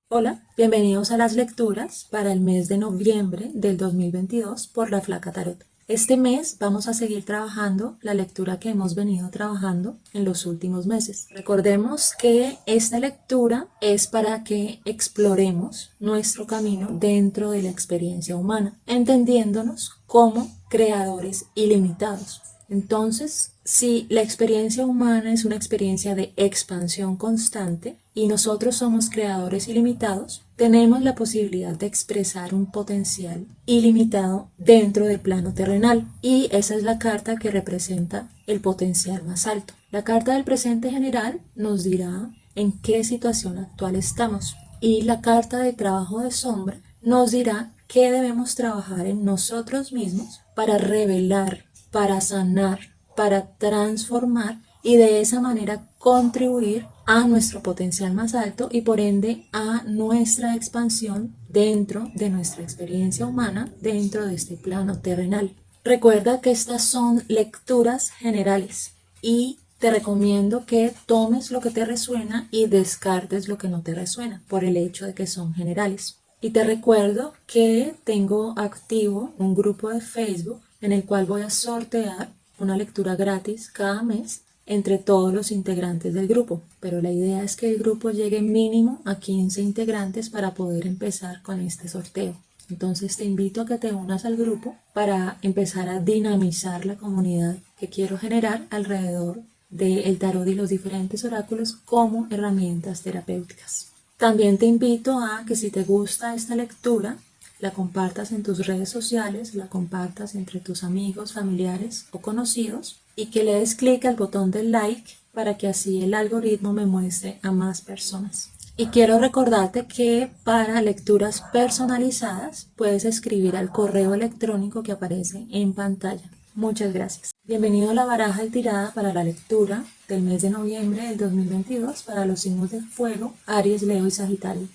Hola, bienvenidos a las lecturas para el mes de noviembre del 2022 por La Flaca Tarot. Este mes vamos a seguir trabajando la lectura que hemos venido trabajando en los últimos meses. Recordemos que esta lectura es para que exploremos nuestro camino dentro de la experiencia humana, entendiéndonos como creadores ilimitados. Entonces, si la experiencia humana es una experiencia de expansión constante y nosotros somos creadores ilimitados, tenemos la posibilidad de expresar un potencial ilimitado dentro del plano terrenal, y esa es la carta que representa el potencial más alto. La carta del presente general nos dirá en qué situación actual estamos, y la carta de trabajo de sombra nos dirá qué debemos trabajar en nosotros mismos para revelar, para sanar, para transformar y de esa manera contribuir a nuestro potencial más alto y por ende a nuestra expansión dentro de nuestra experiencia humana, dentro de este plano terrenal. Recuerda que estas son lecturas generales y te recomiendo que tomes lo que te resuena y descartes lo que no te resuena por el hecho de que son generales. Y te recuerdo que tengo activo un grupo de Facebook en el cual voy a sortear una lectura gratis cada mes entre todos los integrantes del grupo, pero la idea es que el grupo llegue mínimo a 15 integrantes para poder empezar con este sorteo. Entonces te invito a que te unas al grupo para empezar a dinamizar la comunidad que quiero generar alrededor del tarot y los diferentes oráculos como herramientas terapéuticas. También te invito a que si te gusta esta lectura, la compartas en tus redes sociales, la compartas entre tus amigos, familiares o conocidos y que le des clic al botón del like para que así el algoritmo me muestre a más personas. Y quiero recordarte que para lecturas personalizadas puedes escribir al correo electrónico que aparece en pantalla. Muchas gracias. Bienvenido a la baraja y tirada para la lectura del mes de noviembre del 2022 para los signos de fuego, Aries, Leo y Sagitario.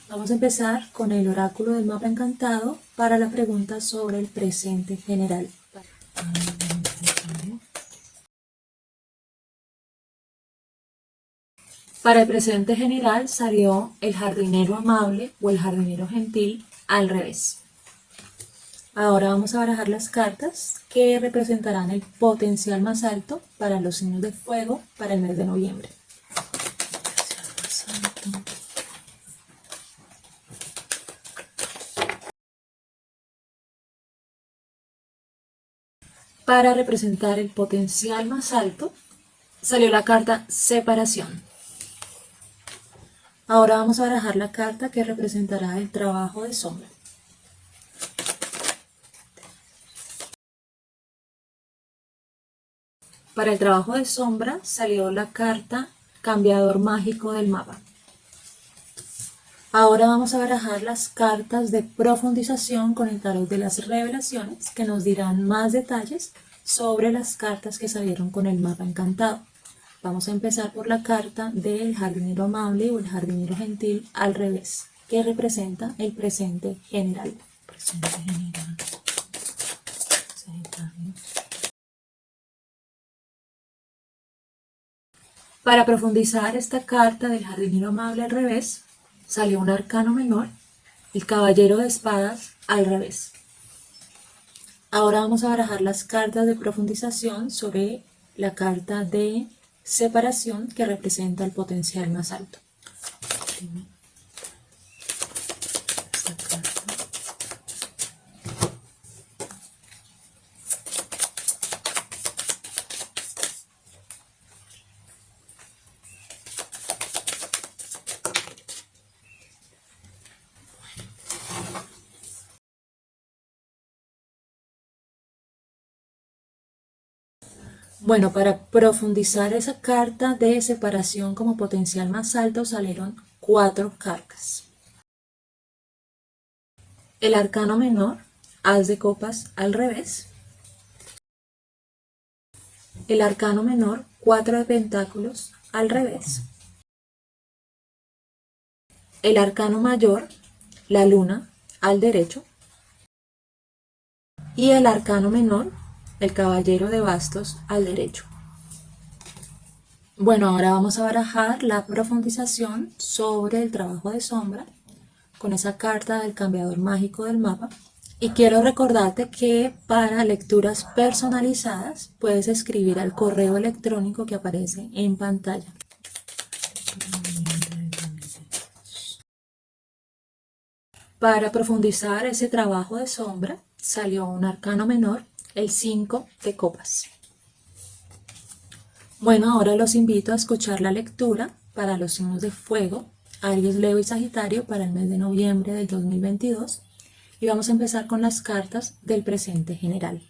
Vamos a empezar con el oráculo del mapa encantado para la pregunta sobre el presente general. Para el presente general salió el jardinero amable o el jardinero gentil al revés. Ahora vamos a barajar las cartas que representarán el potencial más alto para los signos de fuego para el mes de noviembre. Para representar el potencial más alto salió la carta separación. Ahora vamos a barajar la carta que representará el trabajo de sombra. Para el trabajo de sombra salió la carta cambiador mágico del mapa. Ahora vamos a barajar las cartas de profundización con el tarot de las revelaciones que nos dirán más detalles sobre las cartas que salieron con el mapa encantado. Vamos a empezar por la carta del jardinero amable o el jardinero gentil al revés, que representa el presente general. Presente general. Para profundizar esta carta del jardinero amable al revés, salió un arcano menor, el caballero de espadas al revés. Ahora vamos a barajar las cartas de profundización sobre la carta de separación que representa el potencial más alto. Bueno, para profundizar esa carta de separación como potencial más alto salieron 4 cartas. El arcano menor, as de copas al revés. El arcano menor, 4 de pentáculos al revés. El arcano mayor, la luna al derecho. Y el arcano menor, el caballero de bastos al derecho. Bueno, ahora vamos a barajar la profundización sobre el trabajo de sombra con esa carta del cambiador mágico del mapa. Y quiero recordarte que para lecturas personalizadas puedes escribir al correo electrónico que aparece en pantalla. Para profundizar ese trabajo de sombra, salió un arcano menor, el 5 de copas. Bueno, ahora los invito a escuchar la lectura para los signos de fuego, Aries, Leo y Sagitario para el mes de noviembre del 2022. Y vamos a empezar con las cartas del presente general.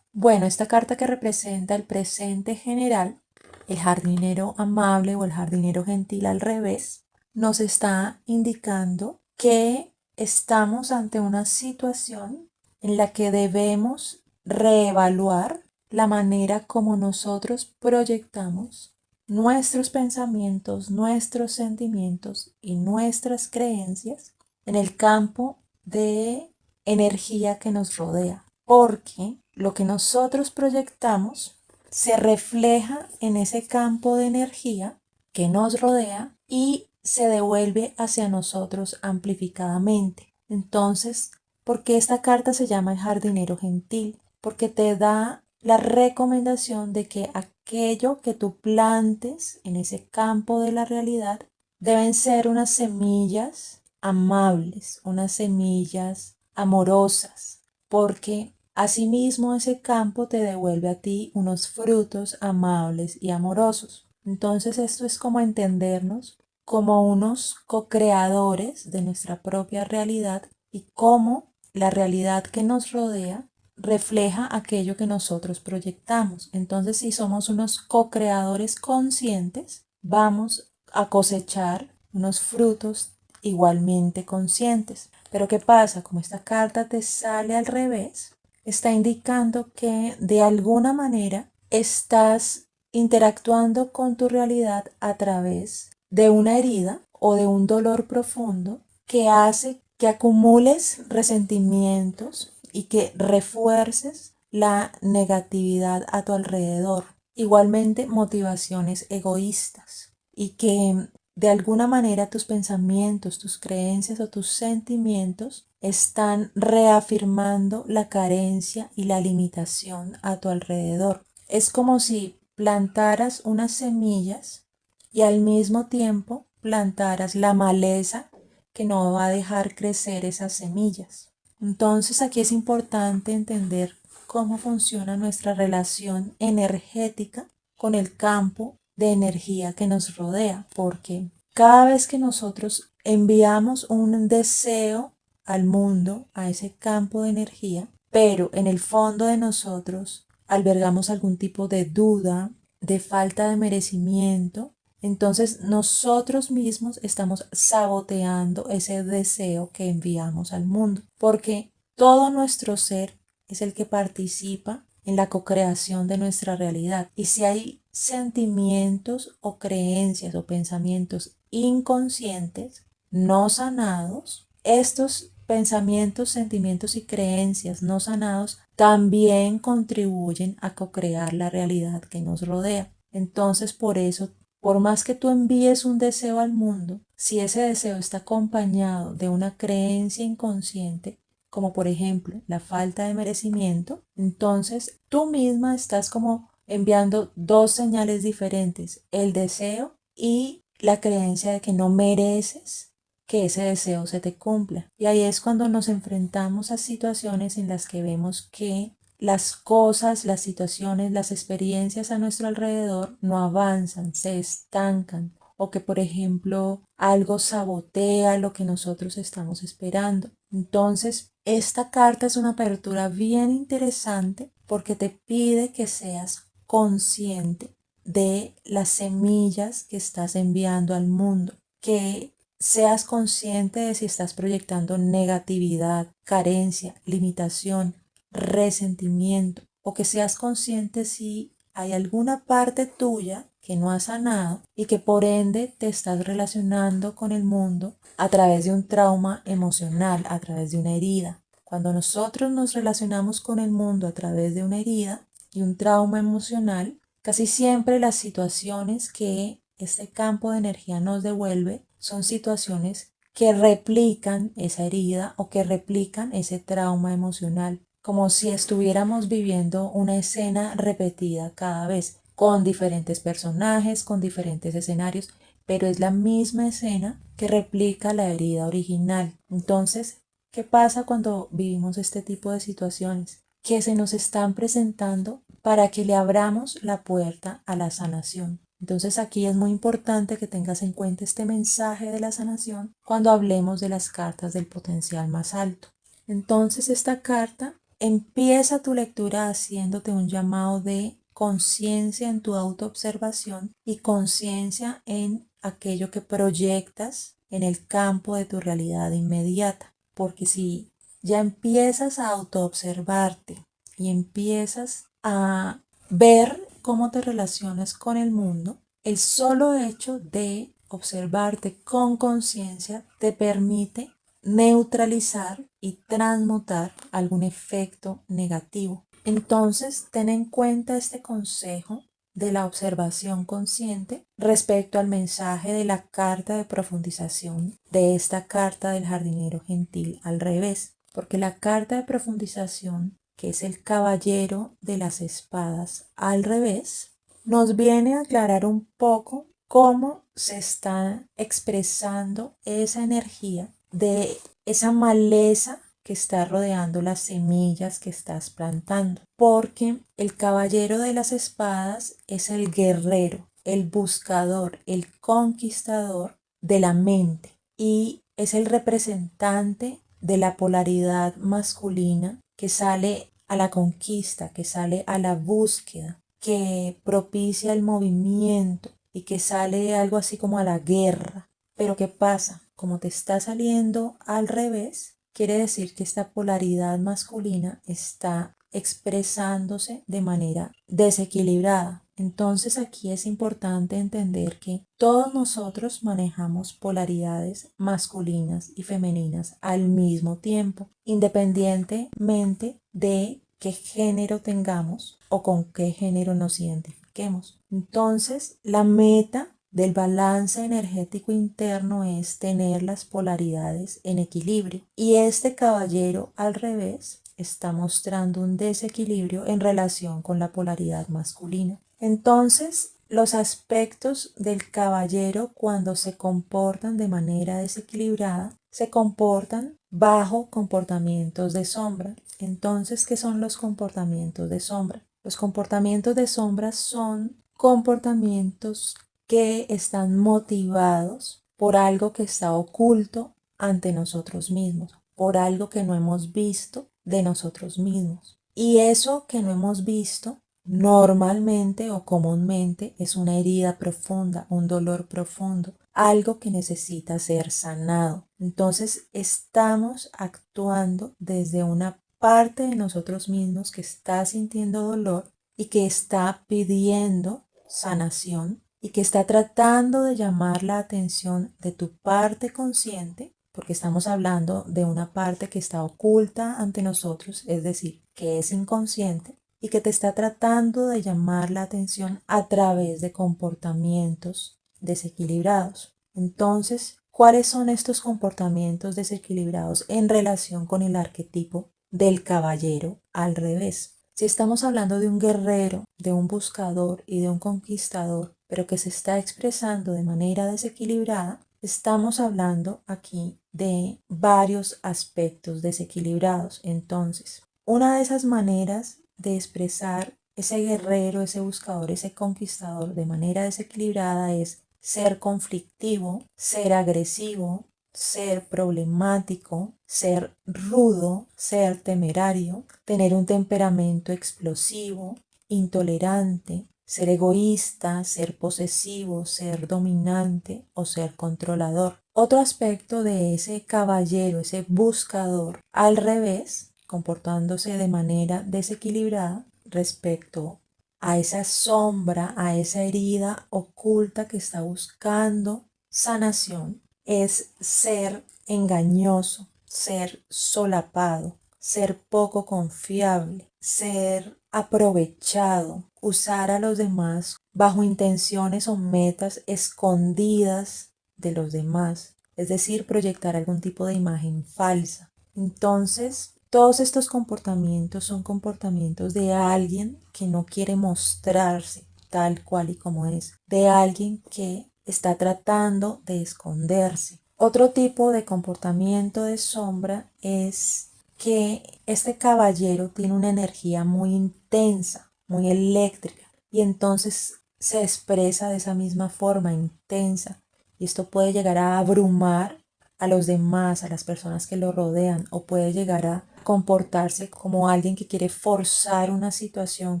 Bueno, esta carta que representa el presente general, el jardinero amable o el jardinero gentil al revés, nos está indicando que estamos ante una situación en la que debemos reevaluar la manera como nosotros proyectamos nuestros pensamientos, nuestros sentimientos y nuestras creencias en el campo de energía que nos rodea, porque lo que nosotros proyectamos se refleja en ese campo de energía que nos rodea y se devuelve hacia nosotros amplificadamente. Entonces, ¿por qué esta carta se llama el jardinero gentil? Porque te da la recomendación de que aquello que tú plantes en ese campo de la realidad deben ser unas semillas amables, unas semillas amorosas, porque asimismo ese campo te devuelve a ti unos frutos amables y amorosos. Entonces esto es como entendernos como unos co-creadores de nuestra propia realidad y cómo la realidad que nos rodea refleja aquello que nosotros proyectamos. Entonces, si somos unos co-creadores conscientes, vamos a cosechar unos frutos igualmente conscientes. Pero ¿qué pasa? Como esta carta te sale al revés, está indicando que de alguna manera estás interactuando con tu realidad a través de una herida o de un dolor profundo que hace que acumules resentimientos y que refuerces la negatividad a tu alrededor. Igualmente motivaciones egoístas y que de alguna manera tus pensamientos, tus creencias o tus sentimientos están reafirmando la carencia y la limitación a tu alrededor. Es como si plantaras unas semillas y al mismo tiempo plantaras la maleza que no va a dejar crecer esas semillas. Entonces aquí es importante entender cómo funciona nuestra relación energética con el campo de energía que nos rodea, porque cada vez que nosotros enviamos un deseo al mundo, a ese campo de energía, pero en el fondo de nosotros albergamos algún tipo de duda, de falta de merecimiento, entonces nosotros mismos estamos saboteando ese deseo que enviamos al mundo, porque todo nuestro ser es el que participa en la co-creación de nuestra realidad. Y si hay sentimientos o creencias o pensamientos inconscientes, no sanados, estos pensamientos, sentimientos y creencias no sanados también contribuyen a co-crear la realidad que nos rodea. Entonces, por eso, por más que tú envíes un deseo al mundo, si ese deseo está acompañado de una creencia inconsciente, como por ejemplo la falta de merecimiento, entonces tú misma estás como enviando dos señales diferentes, el deseo y la creencia de que no mereces que ese deseo se te cumpla. Y ahí es cuando nos enfrentamos a situaciones en las que vemos que las cosas, las situaciones, las experiencias a nuestro alrededor no avanzan, se estancan, o que por ejemplo algo sabotea lo que nosotros estamos esperando. Entonces, esta carta es una apertura bien interesante porque te pide que seas consciente de las semillas que estás enviando al mundo, que seas consciente de si estás proyectando negatividad, carencia, limitación, resentimiento, o que seas consciente si hay alguna parte tuya que no has sanado y que por ende te estás relacionando con el mundo a través de un trauma emocional, a través de una herida. Cuando nosotros nos relacionamos con el mundo a través de una herida y un trauma emocional, casi siempre las situaciones que este campo de energía nos devuelve son situaciones que replican esa herida o que replican ese trauma emocional, como si estuviéramos viviendo una escena repetida cada vez, con diferentes personajes, con diferentes escenarios, pero es la misma escena que replica la herida original. Entonces, ¿qué pasa cuando vivimos este tipo de situaciones? Que se nos están presentando para que le abramos la puerta a la sanación. Entonces aquí es muy importante que tengas en cuenta este mensaje de la sanación cuando hablemos de las cartas del potencial más alto. Entonces esta carta empieza tu lectura haciéndote un llamado de conciencia en tu autoobservación y conciencia en aquello que proyectas en el campo de tu realidad inmediata. Porque si ya empiezas a autoobservarte y empiezas a ver cómo te relacionas con el mundo, el solo hecho de observarte con conciencia te permite neutralizar y transmutar algún efecto negativo. Entonces, ten en cuenta este consejo de la observación consciente respecto al mensaje de la carta de profundización de esta carta del jardinero gentil al revés, porque la carta de profundización, que es el caballero de las espadas al revés, nos viene a aclarar un poco cómo se está expresando esa energía de esa maleza que está rodeando las semillas que estás plantando, porque el caballero de las espadas es el guerrero, el buscador, el conquistador de la mente y es el representante de la polaridad masculina que sale a la conquista, que sale a la búsqueda, que propicia el movimiento y que sale algo así como a la guerra. Pero ¿qué pasa? Como te está saliendo al revés, quiere decir que esta polaridad masculina está expresándose de manera desequilibrada. Entonces aquí es importante entender que todos nosotros manejamos polaridades masculinas y femeninas al mismo tiempo, independientemente de qué género tengamos o con qué género nos identifiquemos. Entonces, la meta del balance energético interno es tener las polaridades en equilibrio. Y este caballero al revés está mostrando un desequilibrio en relación con la polaridad masculina. Entonces, los aspectos del caballero cuando se comportan de manera desequilibrada, se comportan bajo comportamientos de sombra. Entonces, ¿qué son los comportamientos de sombra? Los comportamientos de sombra son comportamientos que están motivados por algo que está oculto ante nosotros mismos, por algo que no hemos visto de nosotros mismos. Y eso que no hemos visto normalmente o comúnmente es una herida profunda, un dolor profundo, algo que necesita ser sanado. Entonces estamos actuando desde una parte de nosotros mismos que está sintiendo dolor y que está pidiendo sanación y que está tratando de llamar la atención de tu parte consciente, porque estamos hablando de una parte que está oculta ante nosotros, es decir, que es inconsciente y que te está tratando de llamar la atención a través de comportamientos desequilibrados. Entonces, ¿cuáles son estos comportamientos desequilibrados en relación con el arquetipo del caballero al revés? Si estamos hablando de un guerrero, de un buscador y de un conquistador, pero que se está expresando de manera desequilibrada, estamos hablando aquí de varios aspectos desequilibrados. Entonces, una de esas maneras de expresar ese guerrero, ese buscador, ese conquistador de manera desequilibrada es ser conflictivo, ser agresivo, ser problemático, ser rudo, ser temerario, tener un temperamento explosivo, intolerante, ser egoísta, ser posesivo, ser dominante o ser controlador. Otro aspecto de ese caballero, ese buscador, al revés, comportándose de manera desequilibrada respecto a esa sombra, a esa herida oculta que está buscando sanación, es ser engañoso, ser solapado, ser poco confiable, ser aprovechado, usar a los demás bajo intenciones o metas escondidas de los demás. es decir, proyectar algún tipo de imagen falsa. Entonces, todos estos comportamientos son comportamientos de alguien que no quiere mostrarse tal cual y como es, de alguien que está tratando de esconderse. Otro tipo de comportamiento de sombra es que este caballero tiene una energía muy intensa, muy eléctrica, y entonces se expresa de esa misma forma intensa, y esto puede llegar a abrumar a los demás, a las personas que lo rodean, o puede llegar a comportarse como alguien que quiere forzar una situación,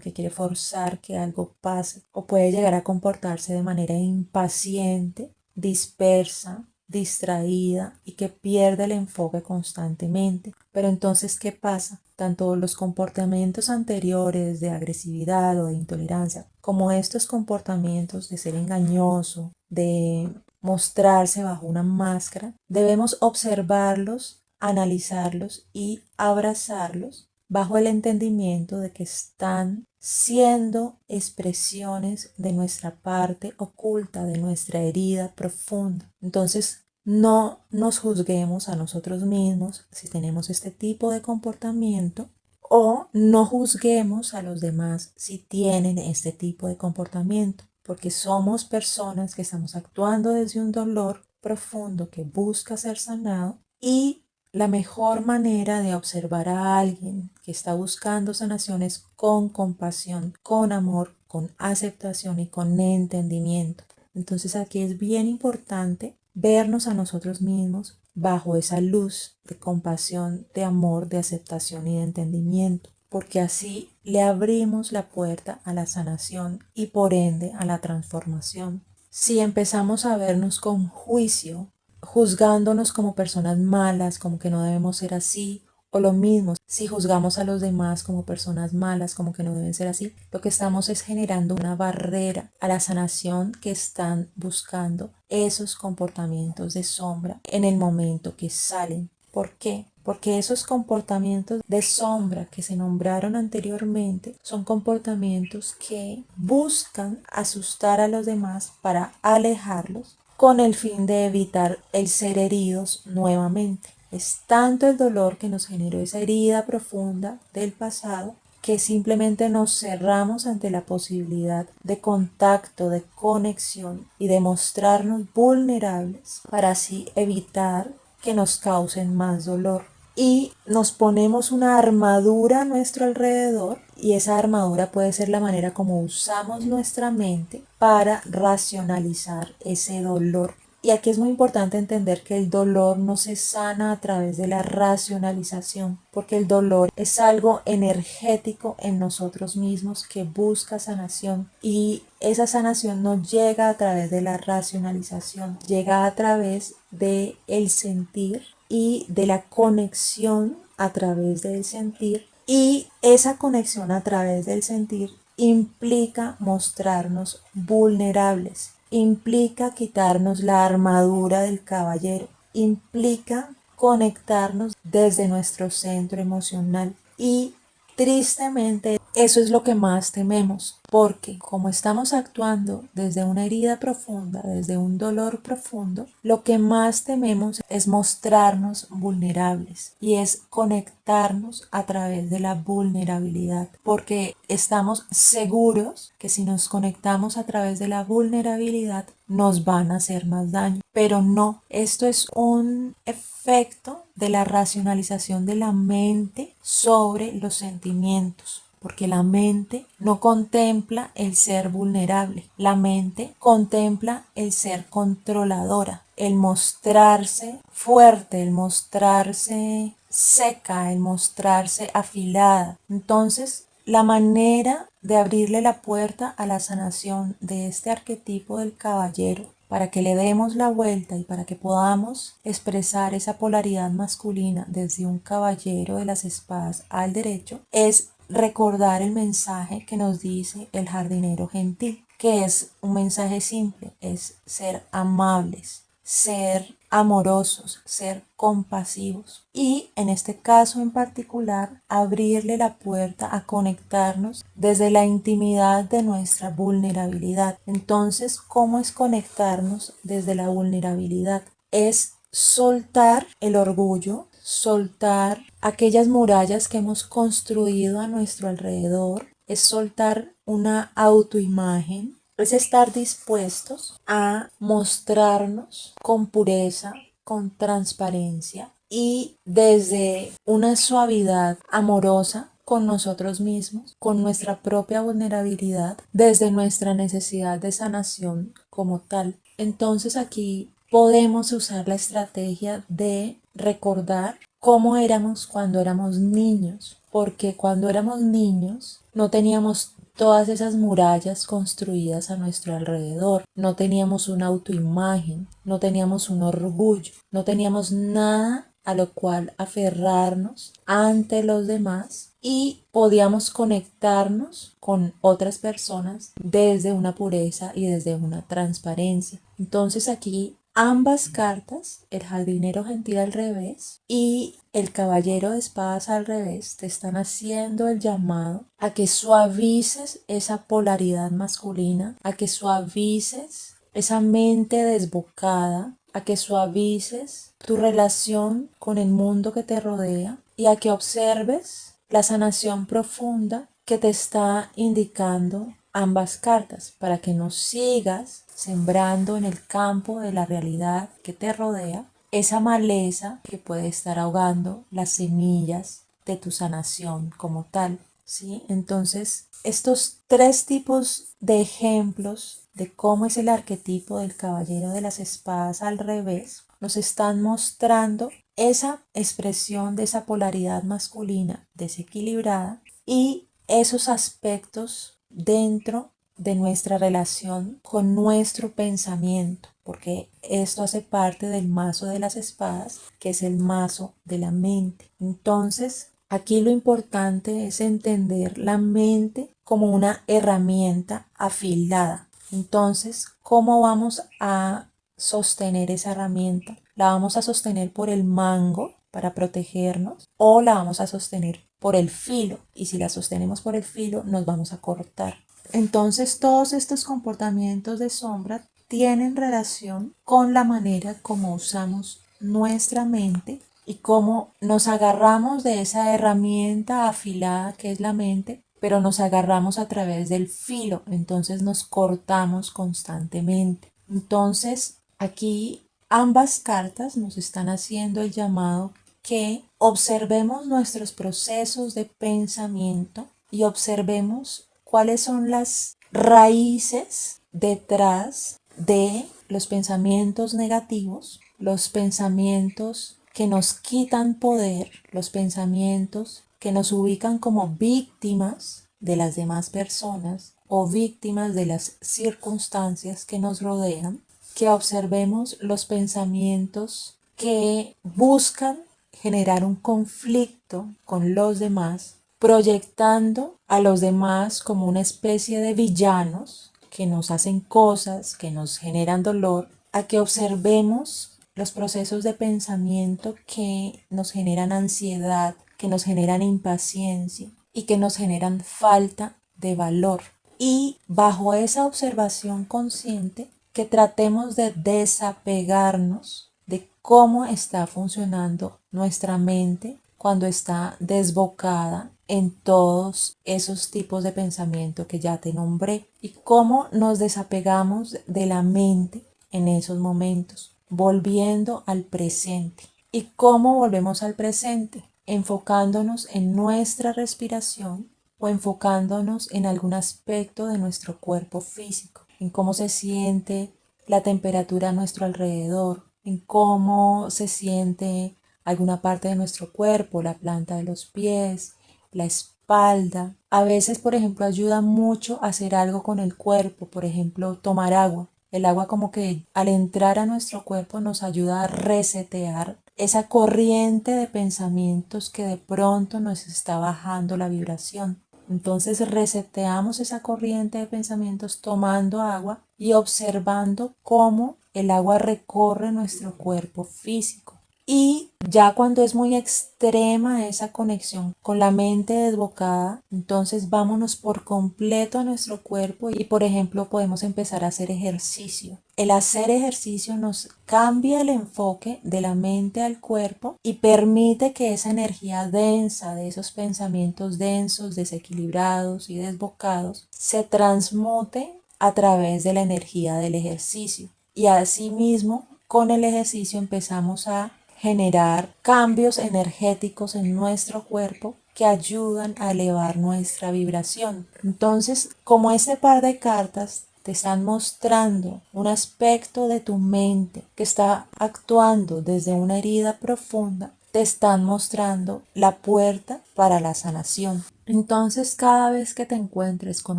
que quiere forzar que algo pase, o puede llegar a comportarse de manera impaciente, dispersa, distraída y que pierde el enfoque constantemente. Pero entonces, ¿qué pasa? Tanto los comportamientos anteriores de agresividad o de intolerancia, como estos comportamientos de ser engañoso, de mostrarse bajo una máscara, debemos observarlos, analizarlos y abrazarlos bajo el entendimiento de que están siendo expresiones de nuestra parte oculta, de nuestra herida profunda. Entonces, no nos juzguemos a nosotros mismos si tenemos este tipo de comportamiento, o no juzguemos a los demás si tienen este tipo de comportamiento, porque somos personas que estamos actuando desde un dolor profundo que busca ser sanado, y la mejor manera de observar a alguien que está buscando sanación es con compasión, con amor, con aceptación y con entendimiento. Entonces aquí es bien importante vernos a nosotros mismos bajo esa luz de compasión, de amor, de aceptación y de entendimiento, porque así le abrimos la puerta a la sanación y por ende a la transformación. Si empezamos a vernos con juicio, juzgándonos como personas malas, como que no debemos ser así, o lo mismo, si juzgamos a los demás como personas malas, como que no deben ser así, lo que estamos es generando una barrera a la sanación que están buscando esos comportamientos de sombra en el momento que salen. ¿Por qué? Porque esos comportamientos de sombra que se nombraron anteriormente son comportamientos que buscan asustar a los demás para alejarlos con el fin de evitar el ser heridos nuevamente. Es tanto el dolor que nos generó esa herida profunda del pasado que simplemente nos cerramos ante la posibilidad de contacto, de conexión y de mostrarnos vulnerables para así evitar que nos causen más dolor. Y nos ponemos una armadura a nuestro alrededor, y esa armadura puede ser la manera como usamos nuestra mente para racionalizar ese dolor. Y aquí es muy importante entender que el dolor no se sana a través de la racionalización, porque el dolor es algo energético en nosotros mismos que busca sanación, y esa sanación no llega a través de la racionalización, llega a través de el sentir y de la conexión a través del sentir, y esa conexión a través del sentir implica mostrarnos vulnerables, implica quitarnos la armadura del caballero, implica conectarnos desde nuestro centro emocional, y tristemente eso es lo que más tememos, porque como estamos actuando desde una herida profunda, desde un dolor profundo, lo que más tememos es mostrarnos vulnerables y es conectarnos a través de la vulnerabilidad, porque estamos seguros que si nos conectamos a través de la vulnerabilidad nos van a hacer más daño. Pero no, esto es un efecto de la racionalización de la mente sobre los sentimientos, porque la mente no contempla el ser vulnerable, la mente contempla el ser controladora, el mostrarse fuerte, el mostrarse seca, el mostrarse afilada. Entonces, la manera de abrirle la puerta a la sanación de este arquetipo del caballero, para que le demos la vuelta y para que podamos expresar esa polaridad masculina desde un caballero de las espadas al derecho, es recordar el mensaje que nos dice el jardinero gentil, que es un mensaje simple, es ser amables, ser amorosos, ser compasivos, y en este caso en particular abrirle la puerta a conectarnos desde la intimidad de nuestra vulnerabilidad. Entonces, ¿cómo es conectarnos desde la vulnerabilidad? Es soltar el orgullo, soltar aquellas murallas que hemos construido a nuestro alrededor, es soltar una autoimagen, es estar dispuestos a mostrarnos con pureza, con transparencia y desde una suavidad amorosa con nosotros mismos, con nuestra propia vulnerabilidad, desde nuestra necesidad de sanación como tal. Entonces aquí podemos usar la estrategia de recordar cómo éramos cuando éramos niños, porque cuando éramos niños no teníamos todas esas murallas construidas a nuestro alrededor, no teníamos una autoimagen, no teníamos un orgullo, no teníamos nada a lo cual aferrarnos ante los demás y podíamos conectarnos con otras personas desde una pureza y desde una transparencia. Entonces aquí ambas cartas, el jardinero gentil al revés y el caballero de espadas al revés, te están haciendo el llamado a que suavices esa polaridad masculina, a que suavices esa mente desbocada, a que suavices tu relación con el mundo que te rodea y a que observes la sanación profunda que te está indicando ambas cartas para que no sigas sembrando en el campo de la realidad que te rodea esa maleza que puede estar ahogando las semillas de tu sanación como tal, ¿sí? Entonces, estos tres tipos de ejemplos de cómo es el arquetipo del caballero de las espadas al revés nos están mostrando esa expresión de esa polaridad masculina desequilibrada y esos aspectos dentro de nuestra relación con nuestro pensamiento, porque esto hace parte del mazo de las espadas, que es el mazo de la mente. Entonces, aquí lo importante es entender la mente como una herramienta afilada. Entonces, ¿cómo vamos a sostener esa herramienta? ¿La vamos a sostener por el mango para protegernos o la vamos a sostener por el filo? Y si la sostenemos por el filo, nos vamos a cortar. Entonces, todos estos comportamientos de sombra tienen relación con la manera como usamos nuestra mente y cómo nos agarramos de esa herramienta afilada que es la mente, pero nos agarramos a través del filo, entonces nos cortamos constantemente. Entonces, aquí ambas cartas nos están haciendo el llamado que observemos nuestros procesos de pensamiento y observemos cuáles son las raíces detrás de los pensamientos negativos, los pensamientos que nos quitan poder, los pensamientos que nos ubican como víctimas de las demás personas o víctimas de las circunstancias que nos rodean, que observemos los pensamientos que buscan generar un conflicto con los demás, proyectando a los demás como una especie de villanos que nos hacen cosas, que nos generan dolor, a que observemos los procesos de pensamiento que nos generan ansiedad, que nos generan impaciencia y que nos generan falta de valor. Y bajo esa observación consciente, que tratemos de desapegarnos de cómo está funcionando nuestra mente cuando está desbocada en todos esos tipos de pensamiento que ya te nombré y cómo nos desapegamos de la mente en esos momentos, volviendo al presente. ¿Y cómo volvemos al presente? Enfocándonos en nuestra respiración o enfocándonos en algún aspecto de nuestro cuerpo físico, en cómo se siente la temperatura a nuestro alrededor, en cómo se siente alguna parte de nuestro cuerpo, la planta de los pies, la espalda. A veces, por ejemplo, ayuda mucho a hacer algo con el cuerpo, por ejemplo, tomar agua. El agua como que al entrar a nuestro cuerpo nos ayuda a resetear esa corriente de pensamientos que de pronto nos está bajando la vibración. Entonces reseteamos esa corriente de pensamientos tomando agua y observando cómo el agua recorre nuestro cuerpo físico. Y ya cuando es muy extrema esa conexión con la mente desbocada, entonces vámonos por completo a nuestro cuerpo y por ejemplo podemos empezar a hacer ejercicio. El hacer ejercicio nos cambia el enfoque de la mente al cuerpo y permite que esa energía densa de esos pensamientos densos, desequilibrados y desbocados se transmute a través de la energía del ejercicio. Y asimismo, con el ejercicio empezamos a generar cambios energéticos en nuestro cuerpo que ayudan a elevar nuestra vibración. Entonces, como este par de cartas te están mostrando un aspecto de tu mente que está actuando desde una herida profunda, te están mostrando la puerta para la sanación. Entonces, cada vez que te encuentres con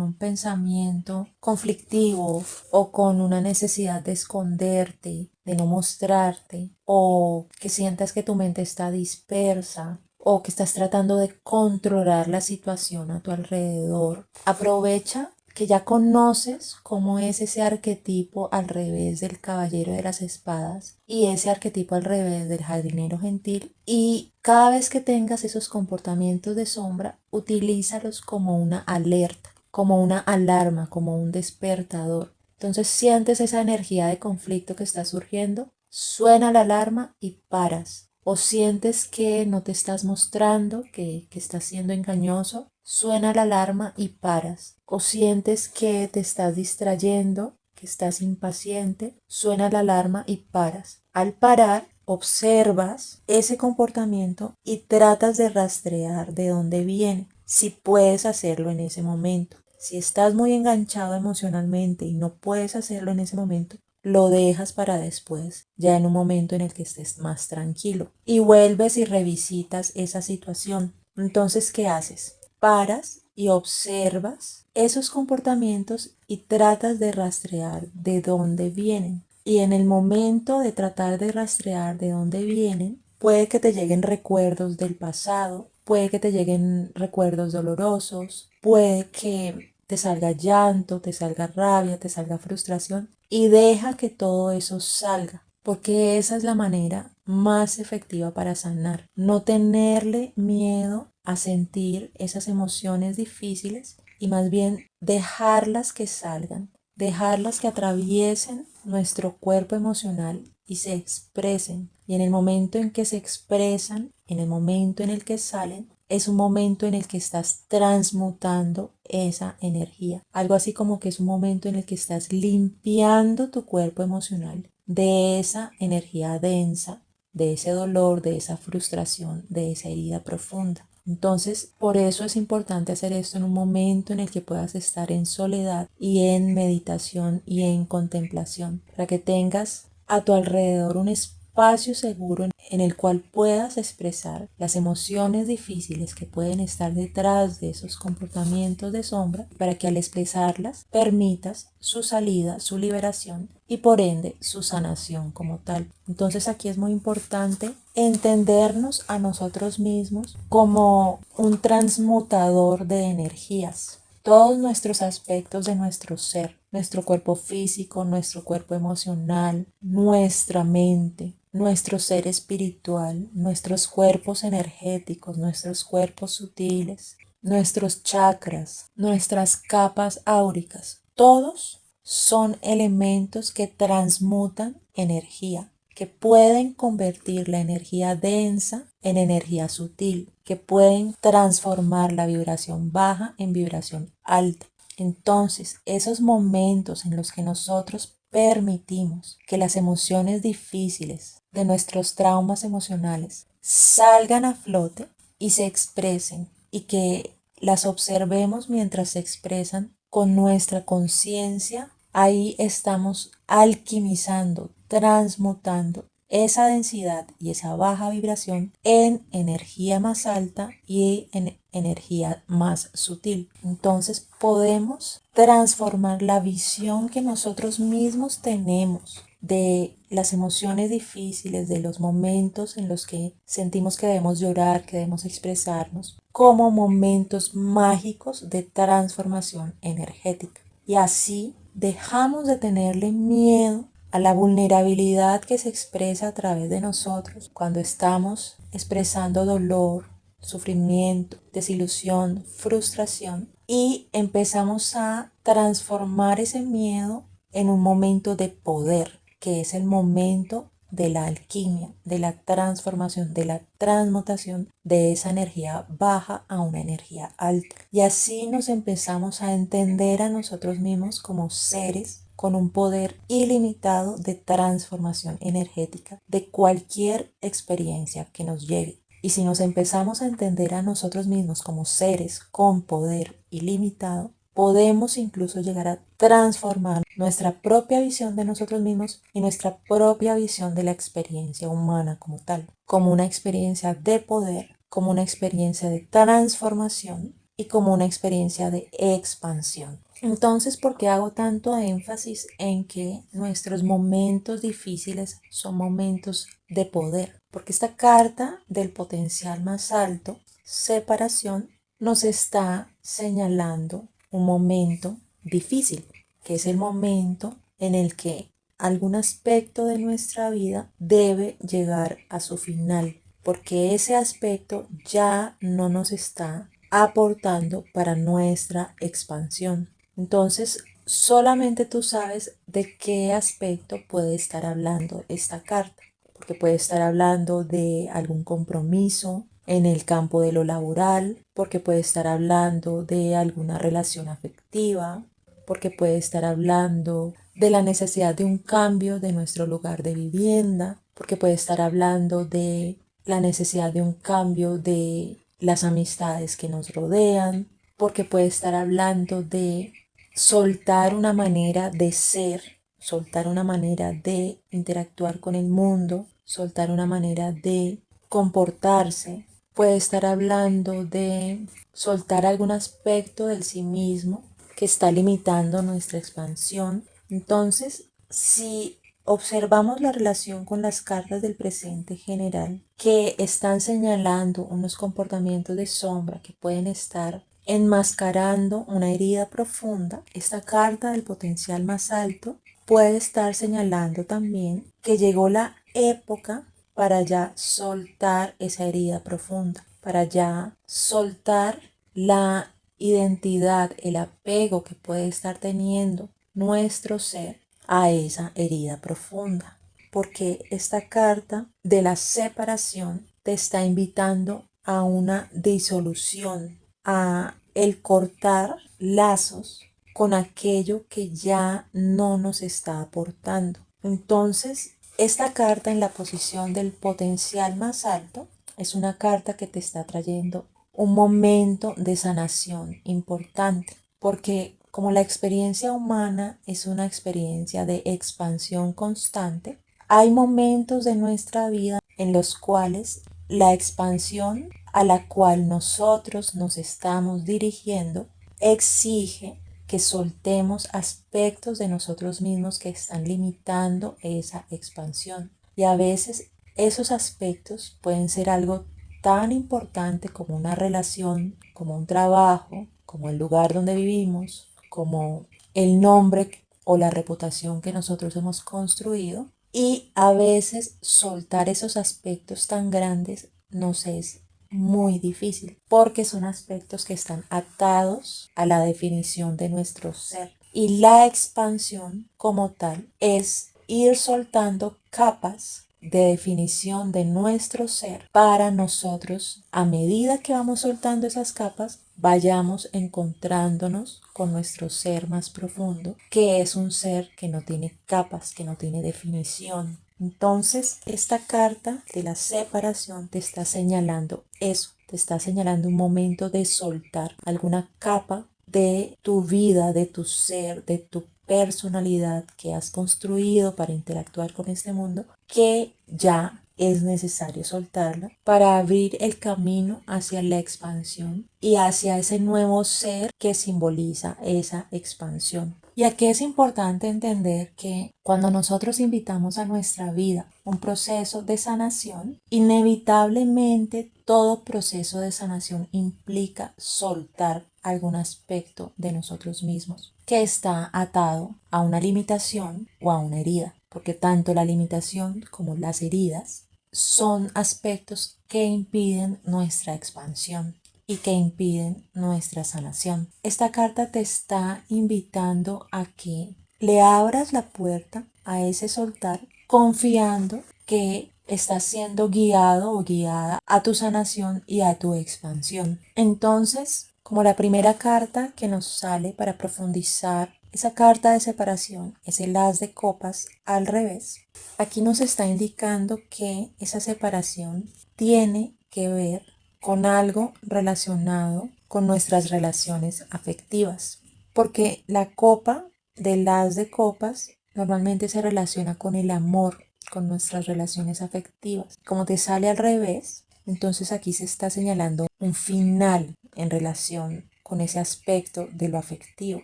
un pensamiento conflictivo o con una necesidad de esconderte, de no mostrarte, o que sientas que tu mente está dispersa, o que estás tratando de controlar la situación a tu alrededor, aprovecha que ya conoces cómo es ese arquetipo al revés del caballero de las espadas y ese arquetipo al revés del jardinero gentil, y cada vez que tengas esos comportamientos de sombra, utilízalos como una alerta, como una alarma, como un despertador. Entonces sientes esa energía de conflicto que está surgiendo, suena la alarma y paras. O sientes que no te estás mostrando, que estás siendo engañoso, suena la alarma y paras. O sientes que te estás distrayendo, que estás impaciente, suena la alarma y paras. Al parar, observas ese comportamiento y tratas de rastrear de dónde viene, si puedes hacerlo en ese momento. Si estás muy enganchado emocionalmente y no puedes hacerlo en ese momento, lo dejas para después, ya en un momento en el que estés más tranquilo. Y vuelves y revisitas esa situación. Entonces, ¿qué haces? Paras y observas esos comportamientos y tratas de rastrear de dónde vienen. Y en el momento de tratar de rastrear de dónde vienen, puede que te lleguen recuerdos del pasado, puede que te lleguen recuerdos dolorosos, puede que te salga llanto, te salga rabia, te salga frustración, y deja que todo eso salga, porque esa es la manera más efectiva para sanar. No tenerle miedo a sentir esas emociones difíciles y más bien dejarlas que salgan, dejarlas que atraviesen nuestro cuerpo emocional y se expresen. Y en el momento en que se expresan, en el momento en el que salen, es un momento en el que estás transmutando esa energía. Algo así como que es un momento en el que estás limpiando tu cuerpo emocional de esa energía densa, de ese dolor, de esa frustración, de esa herida profunda. Entonces, por eso es importante hacer esto en un momento en el que puedas estar en soledad y en meditación y en contemplación, para que tengas a tu alrededor un espacio seguro en el cual puedas expresar las emociones difíciles que pueden estar detrás de esos comportamientos de sombra, para que al expresarlas permitas su salida, su liberación y por ende su sanación como tal. Entonces aquí es muy importante entendernos a nosotros mismos como un transmutador de energías. Todos nuestros aspectos de nuestro ser, nuestro cuerpo físico, nuestro cuerpo emocional, nuestra mente, nuestro ser espiritual, nuestros cuerpos energéticos, nuestros cuerpos sutiles, nuestros chakras, nuestras capas áuricas, todos son elementos que transmutan energía, que pueden convertir la energía densa en energía sutil, que pueden transformar la vibración baja en vibración alta. Entonces, esos momentos en los que nosotros permitimos que las emociones difíciles de nuestros traumas emocionales salgan a flote y se expresen, y que las observemos mientras se expresan con nuestra conciencia, ahí estamos alquimizando, transmutando esa densidad y esa baja vibración en energía más alta y en energía más sutil. Entonces podemos transformar la visión que nosotros mismos tenemos de las emociones difíciles, de los momentos en los que sentimos que debemos llorar, que debemos expresarnos, como momentos mágicos de transformación energética. Y así dejamos de tenerle miedo a la vulnerabilidad que se expresa a través de nosotros cuando estamos expresando dolor, sufrimiento, desilusión, frustración, y empezamos a transformar ese miedo en un momento de poder, que es el momento de la alquimia, de la transformación, de la transmutación de esa energía baja a una energía alta. Y así nos empezamos a entender a nosotros mismos como seres con un poder ilimitado de transformación energética de cualquier experiencia que nos llegue. Y si nos empezamos a entender a nosotros mismos como seres con poder ilimitado, podemos incluso llegar a transformar nuestra propia visión de nosotros mismos y nuestra propia visión de la experiencia humana como tal, como una experiencia de poder, como una experiencia de transformación y como una experiencia de expansión. Entonces, ¿por qué hago tanto énfasis en que nuestros momentos difíciles son momentos de poder? Porque esta carta del potencial más alto, separación, nos está señalando un momento difícil, que es el momento en el que algún aspecto de nuestra vida debe llegar a su final, porque ese aspecto ya no nos está aportando para nuestra expansión. Entonces, solamente tú sabes de qué aspecto puede estar hablando esta carta, porque puede estar hablando de algún compromiso en el campo de lo laboral, porque puede estar hablando de alguna relación afectiva, porque puede estar hablando de la necesidad de un cambio de nuestro lugar de vivienda, porque puede estar hablando de la necesidad de un cambio de las amistades que nos rodean, porque puede estar hablando de soltar una manera de ser, soltar una manera de interactuar con el mundo, soltar una manera de comportarse. Puede estar hablando de soltar algún aspecto del sí mismo que está limitando nuestra expansión. Entonces, si observamos la relación con las cartas del presente general, que están señalando unos comportamientos de sombra que pueden estar enmascarando una herida profunda, esta carta del potencial más alto puede estar señalando también que llegó la época para ya soltar esa herida profunda, para ya soltar la identidad, el apego que puede estar teniendo nuestro ser a esa herida profunda. Porque esta carta de la separación te está invitando a una disolución, a el cortar lazos con aquello que ya no nos está aportando. Entonces, esta carta en la posición del potencial más alto es una carta que te está trayendo un momento de sanación importante, porque como la experiencia humana es una experiencia de expansión constante, hay momentos de nuestra vida en los cuales la expansión a la cual nosotros nos estamos dirigiendo exige que soltemos aspectos de nosotros mismos que están limitando esa expansión. Y a veces esos aspectos pueden ser algo tan importante como una relación, como un trabajo, como el lugar donde vivimos, como el nombre o la reputación que nosotros hemos construido. Y a veces soltar esos aspectos tan grandes nos es muy difícil porque son aspectos que están atados a la definición de nuestro ser. Y la expansión como tal es ir soltando capas de definición de nuestro ser para nosotros, a medida que vamos soltando esas capas, vayamos encontrándonos con nuestro ser más profundo, que es un ser que no tiene capas, que no tiene definición. Entonces, esta carta de la separación te está señalando eso, te está señalando un momento de soltar alguna capa de tu vida, de tu ser, de tu personalidad que has construido para interactuar con este mundo, que ya es necesario soltarla para abrir el camino hacia la expansión y hacia ese nuevo ser que simboliza esa expansión. Y aquí es importante entender que cuando nosotros invitamos a nuestra vida un proceso de sanación, inevitablemente todo proceso de sanación implica soltar algún aspecto de nosotros mismos que está atado a una limitación o a una herida. porque tanto la limitación como las heridas son aspectos que impiden nuestra expansión y que impiden nuestra sanación. Esta carta te está invitando a que le abras la puerta a ese soltar, confiando que estás siendo guiado o guiada a tu sanación y a tu expansión. Entonces, como la primera carta que nos sale para profundizar esa carta de separación es el as de copas al revés, aquí nos está indicando que esa separación tiene que ver con algo relacionado con nuestras relaciones afectivas, porque la copa del as de copas normalmente se relaciona con el amor, con nuestras relaciones afectivas. Como te sale al revés, entonces aquí se está señalando un final en relación con ese aspecto de lo afectivo.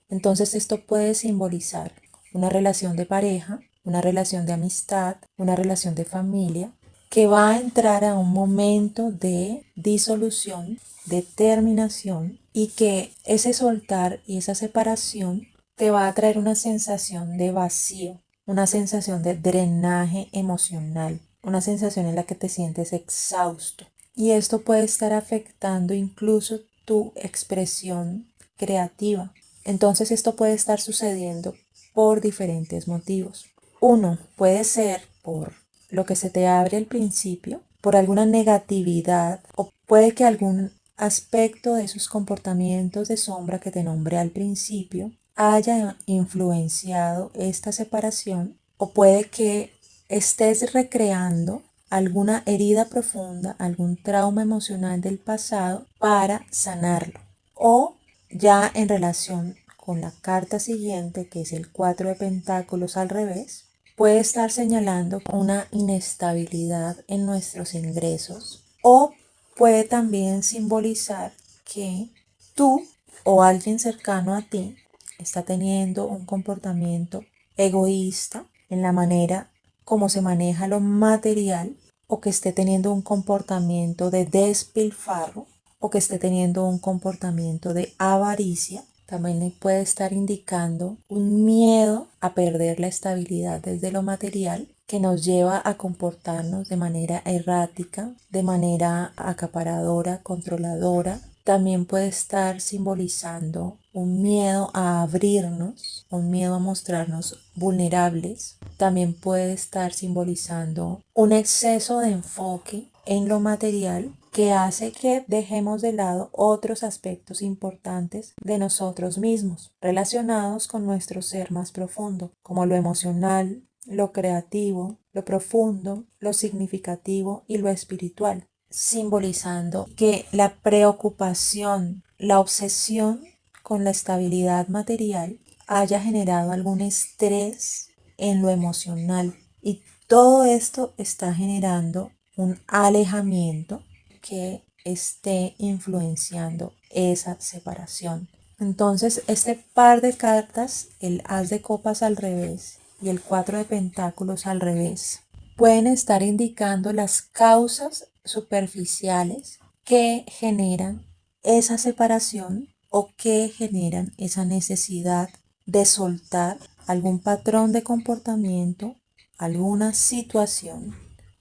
Entonces esto puede simbolizar una relación de pareja, una relación de amistad, una relación de familia, que va a entrar a un momento de disolución, de terminación, y que ese soltar y esa separación te va a traer una sensación de vacío, una sensación de drenaje emocional, una sensación en la que te sientes exhausto. Y esto puede estar afectando incluso tu expresión creativa. Entonces esto puede estar sucediendo por diferentes motivos. Uno, puede ser por lo que se te abre al principio, por alguna negatividad, o puede que algún aspecto de esos comportamientos de sombra que te nombré al principio haya influenciado esta separación, o puede que estés recreando alguna herida profunda, algún trauma emocional del pasado para sanarlo. O ya en relación con la carta siguiente, que es el 4 de pentáculos al revés, puede estar señalando una inestabilidad en nuestros ingresos, o puede también simbolizar que tú o alguien cercano a ti está teniendo un comportamiento egoísta en la manera como se maneja lo material, o que esté teniendo un comportamiento de despilfarro, o que esté teniendo un comportamiento de avaricia. También puede estar indicando un miedo a perder la estabilidad desde lo material, que nos lleva a comportarnos de manera errática, de manera acaparadora, controladora. También puede estar simbolizando un miedo a abrirnos, un miedo a mostrarnos vulnerables. También puede estar simbolizando un exceso de enfoque en lo material, que hace que dejemos de lado otros aspectos importantes de nosotros mismos, relacionados con nuestro ser más profundo, como lo emocional, lo creativo, lo profundo, lo significativo y lo espiritual, simbolizando que la preocupación, la obsesión con la estabilidad material haya generado algún estrés en lo emocional, y todo esto está generando un alejamiento que esté influenciando esa separación. Entonces, este par de cartas, el as de copas al revés y el 4 de pentáculos al revés, pueden estar indicando las causas superficiales que generan esa separación, o que generan esa necesidad de soltar algún patrón de comportamiento, alguna situación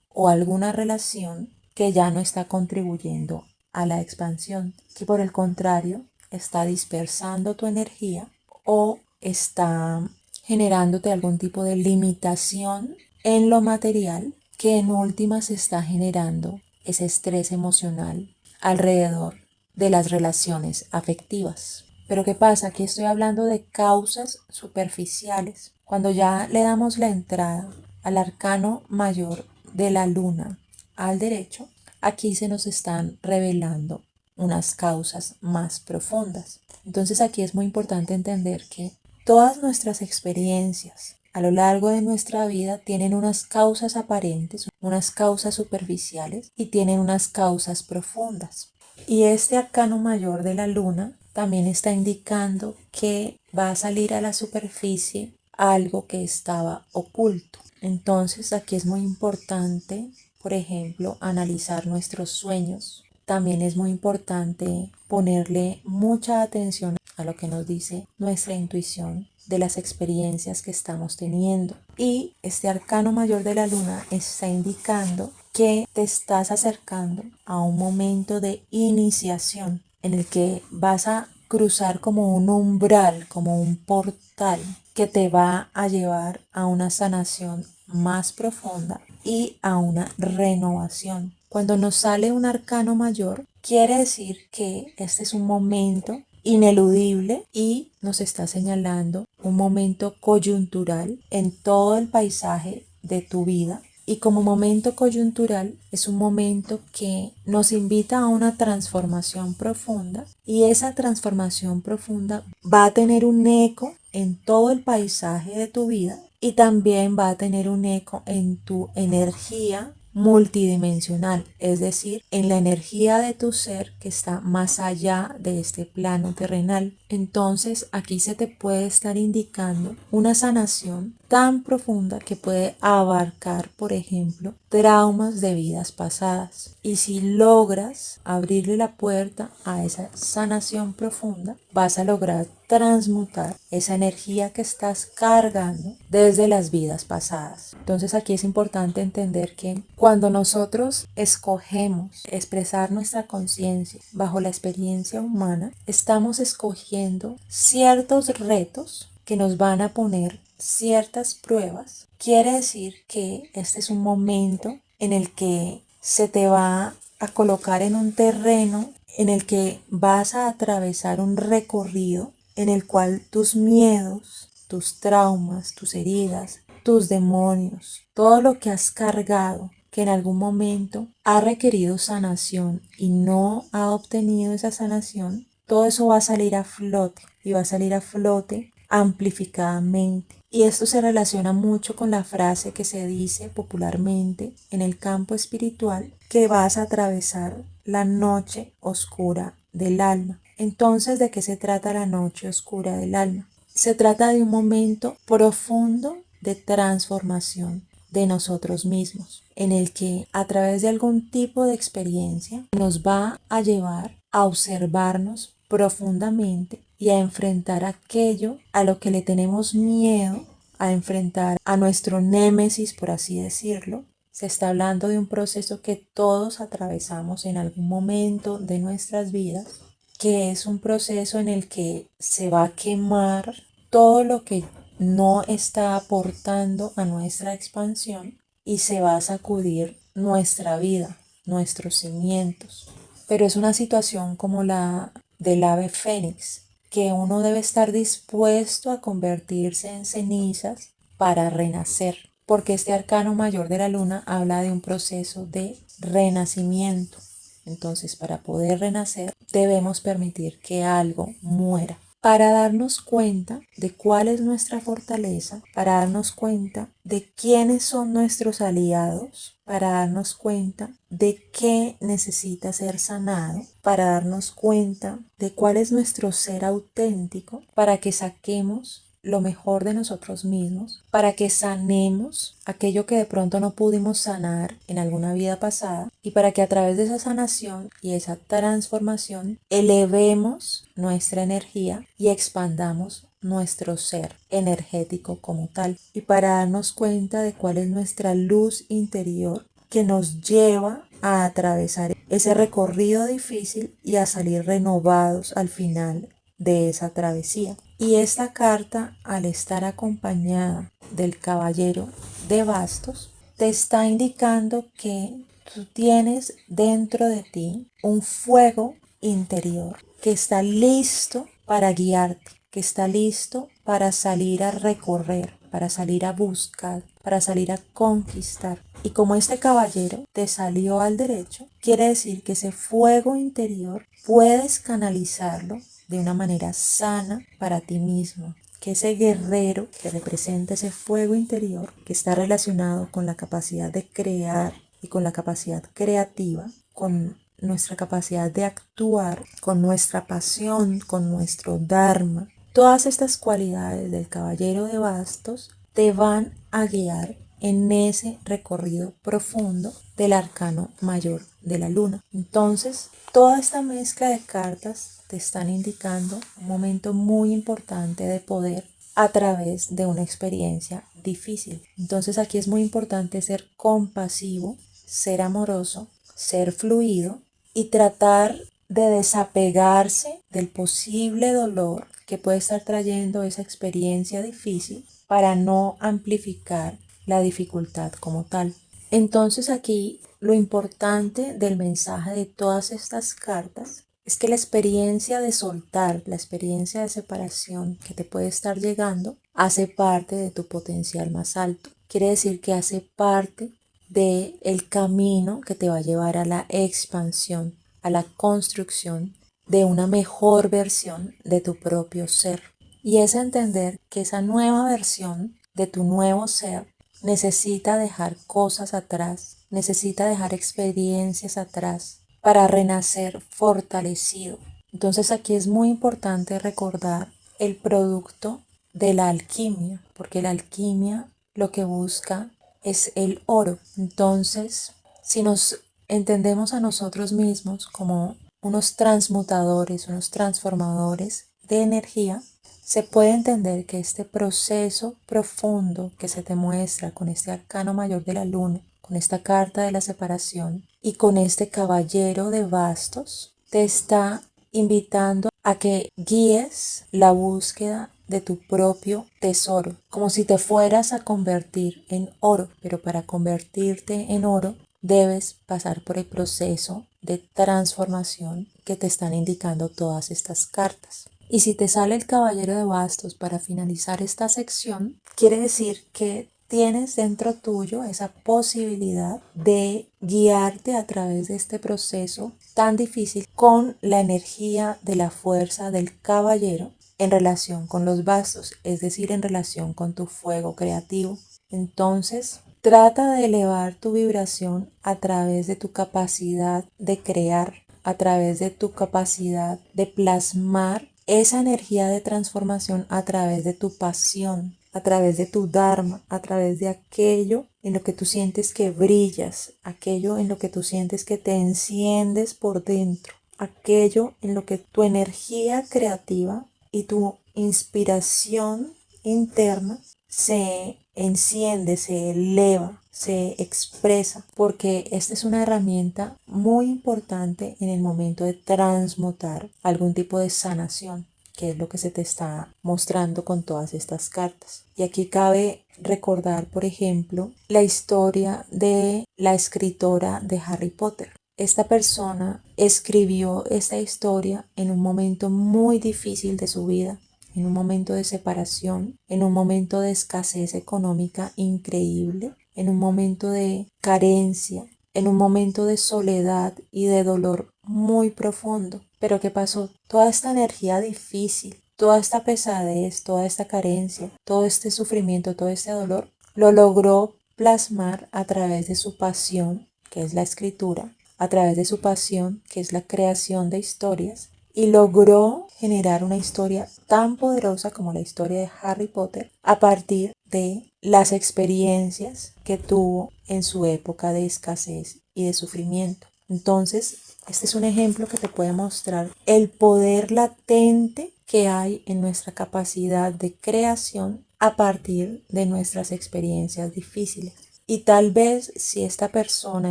o alguna relación que ya no está contribuyendo a la expansión, que por el contrario está dispersando tu energía o está generándote algún tipo de limitación en lo material, que en últimas está generando ese estrés emocional alrededor de las relaciones afectivas. Pero ¿qué pasa? Aquí estoy hablando de causas superficiales. Cuando ya le damos la entrada al arcano mayor de la luna al derecho, aquí se nos están revelando unas causas más profundas. Entonces aquí es muy importante entender que todas nuestras experiencias a lo largo de nuestra vida tienen unas causas aparentes, unas causas superficiales, y tienen unas causas profundas. Y este arcano mayor de la luna también está indicando que va a salir a la superficie algo que estaba oculto. Entonces aquí es muy importante, por ejemplo, analizar nuestros sueños. También es muy importante ponerle mucha atención a lo que nos dice nuestra intuición, de las experiencias que estamos teniendo. Y este arcano mayor de la luna está indicando que te estás acercando a un momento de iniciación en el que vas a cruzar como un umbral, como un portal que te va a llevar a una sanación más profunda y a una renovación. Cuando nos sale un arcano mayor, quiere decir que este es un momento ineludible y nos está señalando un momento coyuntural en todo el paisaje de tu vida. Y como momento coyuntural es un momento que nos invita a una transformación profunda, y esa transformación profunda va a tener un eco en todo el paisaje de tu vida y también va a tener un eco en tu energía multidimensional, es decir, en la energía de tu ser que está más allá de este plano terrenal. Entonces aquí se te puede estar indicando una sanación tan profunda que puede abarcar, por ejemplo, traumas de vidas pasadas. Y si logras abrirle la puerta a esa sanación profunda, vas a lograr transmutar esa energía que estás cargando desde las vidas pasadas. Entonces aquí es importante entender que cuando nosotros escogemos expresar nuestra conciencia bajo la experiencia humana, estamos escogiendo ciertos retos que nos van a poner ciertas pruebas. Quiere decir que este es un momento en el que se te va a colocar en un terreno en el que vas a atravesar un recorrido en el cual tus miedos, tus traumas, tus heridas, tus demonios, todo lo que has cargado, que en algún momento ha requerido sanación y no ha obtenido esa sanación, todo eso va a salir a flote y va a salir a flote amplificadamente. Y esto se relaciona mucho con la frase que se dice popularmente en el campo espiritual, que vas a atravesar la noche oscura del alma. Entonces, ¿de qué se trata la noche oscura del alma? Se trata de un momento profundo de transformación de nosotros mismos, en el que a través de algún tipo de experiencia nos va a llevar a observarnos profundamente y a enfrentar aquello a lo que le tenemos miedo, a enfrentar a nuestro némesis, por así decirlo. Se está hablando de un proceso que todos atravesamos en algún momento de nuestras vidas, que es un proceso en el que se va a quemar todo lo que no está aportando a nuestra expansión y se va a sacudir nuestra vida, nuestros cimientos. Pero es una situación como la del ave fénix, que uno debe estar dispuesto a convertirse en cenizas para renacer, porque este arcano mayor de la luna habla de un proceso de renacimiento. Entonces, para poder renacer, debemos permitir que algo muera, para darnos cuenta de cuál es nuestra fortaleza, para darnos cuenta de quiénes son nuestros aliados, para darnos cuenta de qué necesita ser sanado, para darnos cuenta de cuál es nuestro ser auténtico, para que saquemos lo mejor de nosotros mismos, para que sanemos aquello que de pronto no pudimos sanar en alguna vida pasada, y para que a través de esa sanación y esa transformación elevemos nuestra energía y expandamos nuestro ser energético como tal, y para darnos cuenta de cuál es nuestra luz interior que nos lleva a atravesar ese recorrido difícil y a salir renovados al final de esa travesía. Y esta carta, al estar acompañada del caballero de bastos, te está indicando que tú tienes dentro de ti un fuego interior que está listo para guiarte, que está listo para salir a recorrer, para salir a buscar, para salir a conquistar. Y como este caballero te salió al derecho, quiere decir que ese fuego interior puedes canalizarlo de una manera sana para ti mismo, que ese guerrero que representa ese fuego interior, que está relacionado con la capacidad de crear y con la capacidad creativa, con nuestra capacidad de actuar, con nuestra pasión, con nuestro dharma. Todas estas cualidades del caballero de bastos te van a guiar en ese recorrido profundo del arcano mayor de la luna. Entonces, toda esta mezcla de cartas te están indicando un momento muy importante de poder a través de una experiencia difícil. Entonces aquí es muy importante ser compasivo, ser amoroso, ser fluido y tratar de desapegarse del posible dolor que puede estar trayendo esa experiencia difícil para no amplificar la dificultad como tal. Entonces aquí lo importante del mensaje de todas estas cartas es que la experiencia de soltar, la experiencia de separación que te puede estar llegando, hace parte de tu potencial más alto. Quiere decir que hace parte del camino que te va a llevar a la expansión, a la construcción de una mejor versión de tu propio ser. Y es entender que esa nueva versión de tu nuevo ser necesita dejar cosas atrás, necesita dejar experiencias atrás para renacer fortalecido. Entonces aquí es muy importante recordar el producto de la alquimia, porque la alquimia lo que busca es el oro. Entonces, si nos entendemos a nosotros mismos como unos transmutadores, unos transformadores de energía, se puede entender que este proceso profundo que se te muestra con este arcano mayor de la luna, con esta carta de la separación y con este caballero de bastos, te está invitando a que guíes la búsqueda de tu propio tesoro, como si te fueras a convertir en oro, pero para convertirte en oro debes pasar por el proceso de transformación que te están indicando todas estas cartas. Y si te sale el caballero de bastos para finalizar esta sección, quiere decir que tienes dentro tuyo esa posibilidad de guiarte a través de este proceso tan difícil con la energía de la fuerza del caballero en relación con los bastos, es decir, en relación con tu fuego creativo. Entonces, trata de elevar tu vibración a través de tu capacidad de crear, a través de tu capacidad de plasmar esa energía de transformación a través de tu pasión, a través de tu dharma, a través de aquello en lo que tú sientes que brillas, aquello en lo que tú sientes que te enciendes por dentro, aquello en lo que tu energía creativa y tu inspiración interna se enciende, se eleva, se expresa, porque esta es una herramienta muy importante en el momento de transmutar algún tipo de sanación, que es lo que se te está mostrando con todas estas cartas. Y aquí cabe recordar, por ejemplo, la historia de la escritora de Harry Potter. Esta persona escribió esta historia en un momento muy difícil de su vida, en un momento de separación, en un momento de escasez económica increíble, en un momento de carencia, en un momento de soledad y de dolor muy profundo. Pero ¿qué pasó? Toda esta energía difícil, toda esta pesadez, toda esta carencia, todo este sufrimiento, todo este dolor, lo logró plasmar a través de su pasión, que es la escritura, a través de su pasión, que es la creación de historias, y logró generar una historia tan poderosa como la historia de Harry Potter a partir de las experiencias que tuvo en su época de escasez y de sufrimiento. Entonces, este es un ejemplo que te puede mostrar el poder latente que hay en nuestra capacidad de creación a partir de nuestras experiencias difíciles. Y tal vez si esta persona,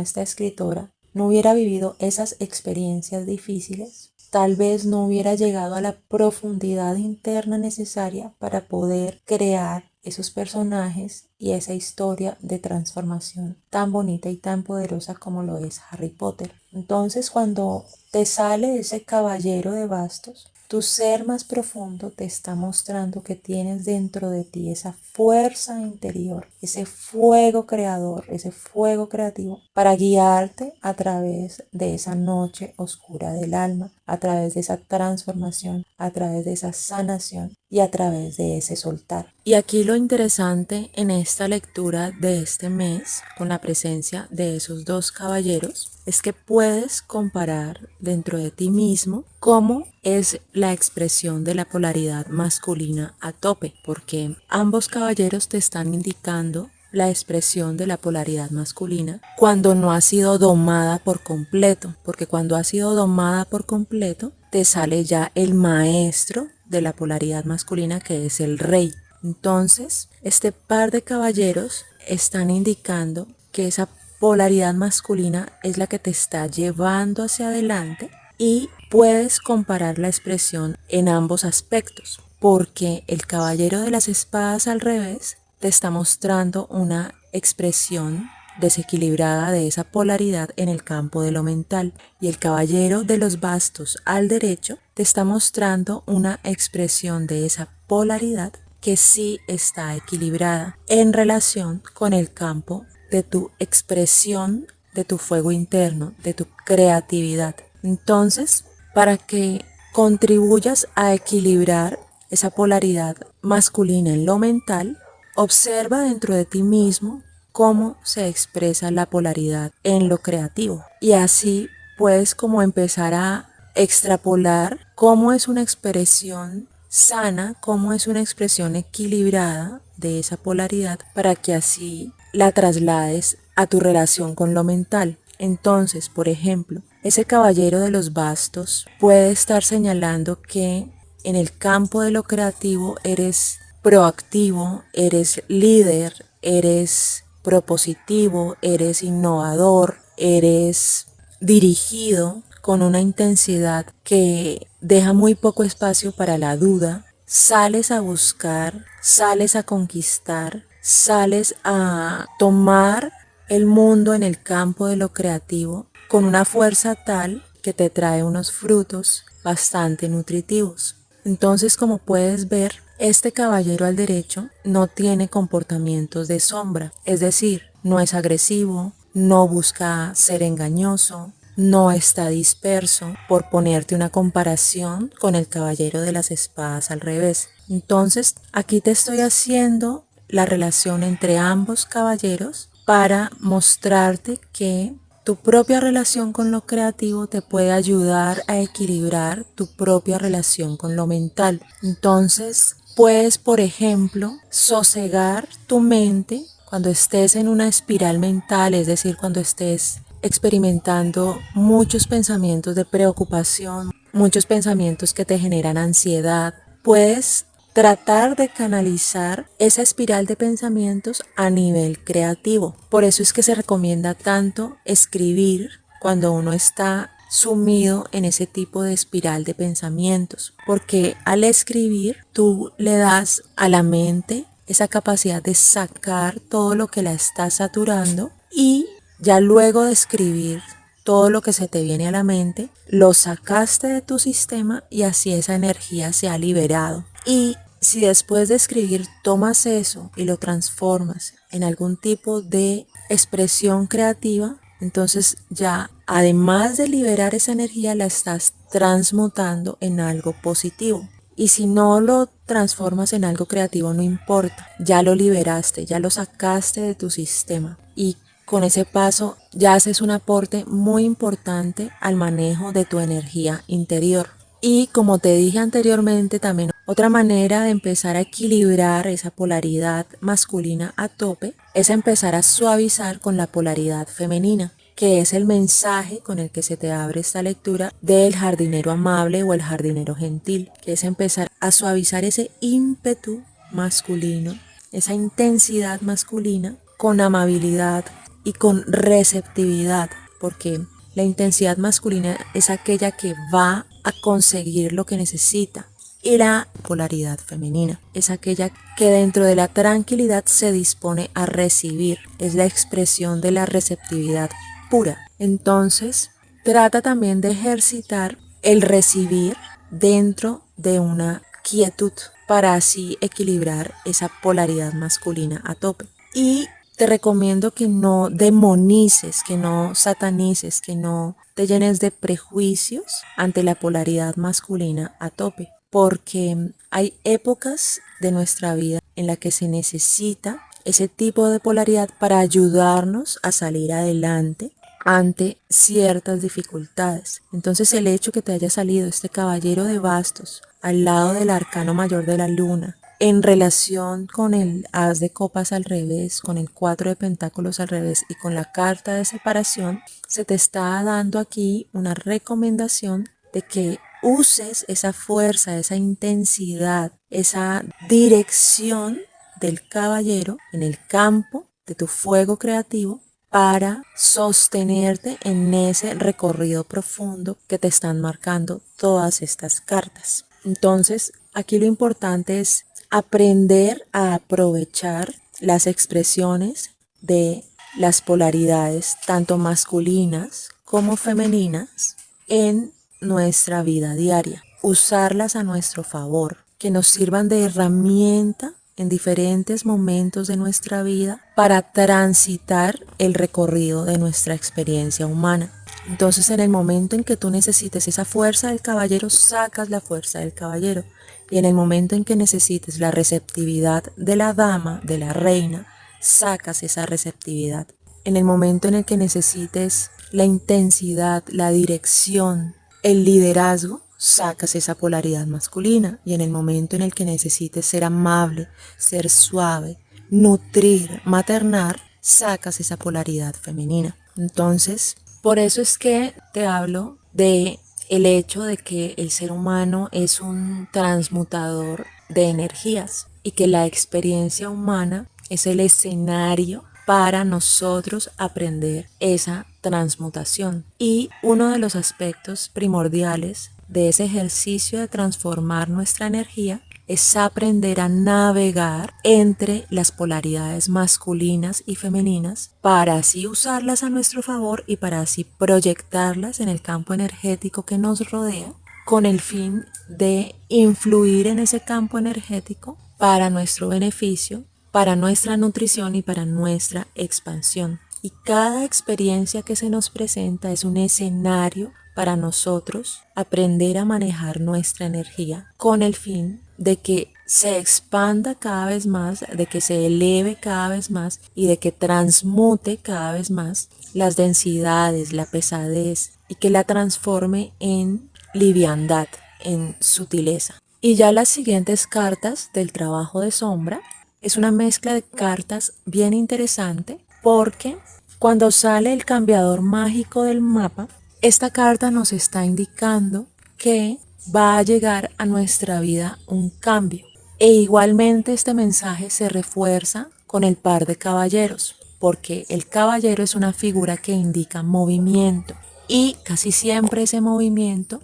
esta escritora, no hubiera vivido esas experiencias difíciles, tal vez no hubiera llegado a la profundidad interna necesaria para poder crear esos personajes y esa historia de transformación tan bonita y tan poderosa como lo es Harry Potter. Entonces, cuando te sale ese caballero de bastos, tu ser más profundo te está mostrando que tienes dentro de ti esa fuerza interior, ese fuego creador, ese fuego creativo para guiarte a través de esa noche oscura del alma, a través de esa transformación, a través de esa sanación y a través de ese soltar. Y aquí lo interesante en esta lectura de este mes, con la presencia de esos dos caballeros, es que puedes comparar dentro de ti mismo cómo es la expresión de la polaridad masculina a tope, porque ambos caballeros te están indicando la expresión de la polaridad masculina cuando no ha sido domada por completo, porque cuando ha sido domada por completo te sale ya el maestro de la polaridad masculina, que es el rey. Entonces, este par de caballeros están indicando que esa polaridad masculina es la que te está llevando hacia adelante y puedes comparar la expresión en ambos aspectos, porque el caballero de las espadas al revés te está mostrando una expresión desequilibrada de esa polaridad en el campo de lo mental, y el caballero de los bastos al derecho te está mostrando una expresión de esa polaridad que sí está equilibrada en relación con el campo de tu expresión, de tu fuego interno, de tu creatividad. Entonces, para que contribuyas a equilibrar esa polaridad masculina en lo mental, observa dentro de ti mismo cómo se expresa la polaridad en lo creativo. Y así puedes como empezar a extrapolar cómo es una expresión sana, cómo es una expresión equilibrada de esa polaridad, para que así la traslades a tu relación con lo mental. Entonces, por ejemplo, ese caballero de los bastos puede estar señalando que en el campo de lo creativo eres proactivo, eres líder, eres propositivo, eres innovador, eres dirigido con una intensidad que deja muy poco espacio para la duda. Sales a buscar, sales a conquistar, sales a tomar el mundo en el campo de lo creativo con una fuerza tal que te trae unos frutos bastante nutritivos. Entonces, como puedes ver, este caballero al derecho no tiene comportamientos de sombra, es decir, no es agresivo, no busca ser engañoso, no está disperso, por ponerte una comparación con el caballero de las espadas al revés. Entonces, aquí te estoy haciendo la relación entre ambos caballeros para mostrarte que tu propia relación con lo creativo te puede ayudar a equilibrar tu propia relación con lo mental. Entonces, puedes, por ejemplo, sosegar tu mente cuando estés en una espiral mental, es decir, cuando estés experimentando muchos pensamientos de preocupación, muchos pensamientos que te generan ansiedad. Puedes tratar de canalizar esa espiral de pensamientos a nivel creativo. Por eso es que se recomienda tanto escribir cuando uno está sumido en ese tipo de espiral de pensamientos, porque al escribir tú le das a la mente esa capacidad de sacar todo lo que la está saturando, y ya luego de escribir todo lo que se te viene a la mente, lo sacaste de tu sistema y así esa energía se ha liberado. Y si después de escribir tomas eso y lo transformas en algún tipo de expresión creativa, entonces ya además de liberar esa energía la estás transmutando en algo positivo. Y si no lo transformas en algo creativo, no importa, ya lo liberaste, ya lo sacaste de tu sistema, y con ese paso ya haces un aporte muy importante al manejo de tu energía interior. Y como te dije anteriormente, también otra manera de empezar a equilibrar esa polaridad masculina a tope es empezar a suavizar con la polaridad femenina, que es el mensaje con el que se te abre esta lectura del jardinero amable o el jardinero gentil, que es empezar a suavizar ese ímpetu masculino, esa intensidad masculina, con amabilidad y con receptividad, porque la intensidad masculina es aquella que va a conseguir lo que necesita, y la polaridad femenina es aquella que dentro de la tranquilidad se dispone a recibir, es la expresión de la receptividad pura. Entonces, trata también de ejercitar el recibir dentro de una quietud para así equilibrar esa polaridad masculina a tope. Y te recomiendo que no demonices, que no satanices, que no te llenes de prejuicios ante la polaridad masculina a tope, porque hay épocas de nuestra vida en la que se necesita ese tipo de polaridad para ayudarnos a salir adelante ante ciertas dificultades. Entonces, el hecho que te haya salido este caballero de bastos al lado del arcano mayor de la luna, en relación con el as de copas al revés, con el 4 de pentáculos al revés y con la carta de separación, se te está dando aquí una recomendación de que uses esa fuerza, esa intensidad, esa dirección del caballero en el campo de tu fuego creativo para sostenerte en ese recorrido profundo que te están marcando todas estas cartas. Entonces, aquí lo importante es aprender a aprovechar las expresiones de las polaridades, tanto masculinas como femeninas, en nuestra vida diaria. Usarlas a nuestro favor, que nos sirvan de herramienta en diferentes momentos de nuestra vida para transitar el recorrido de nuestra experiencia humana. Entonces, en el momento en que tú necesites esa fuerza del caballero, sacas la fuerza del caballero. Y en el momento en que necesites la receptividad de la dama, de la reina, sacas esa receptividad. En el momento en el que necesites la intensidad, la dirección, el liderazgo, sacas esa polaridad masculina. Y en el momento en el que necesites ser amable, ser suave, nutrir, maternar, sacas esa polaridad femenina. Entonces, por eso es que te hablo de el hecho de que el ser humano es un transmutador de energías y que la experiencia humana es el escenario para nosotros aprender esa transmutación. Y uno de los aspectos primordiales de ese ejercicio de transformar nuestra energía es aprender a navegar entre las polaridades masculinas y femeninas para así usarlas a nuestro favor y para así proyectarlas en el campo energético que nos rodea con el fin de influir en ese campo energético para nuestro beneficio, para nuestra nutrición y para nuestra expansión. Y cada experiencia que se nos presenta es un escenario para nosotros aprender a manejar nuestra energía con el fin de que se expanda cada vez más, de que se eleve cada vez más y de que transmute cada vez más las densidades, la pesadez y que la transforme en liviandad, en sutileza. Y ya las siguientes cartas del trabajo de sombra es una mezcla de cartas bien interesante porque cuando sale el cambiador mágico del mapa, esta carta nos está indicando que va a llegar a nuestra vida un cambio. E igualmente este mensaje se refuerza con el par de caballeros, porque el caballero es una figura que indica movimiento y casi siempre ese movimiento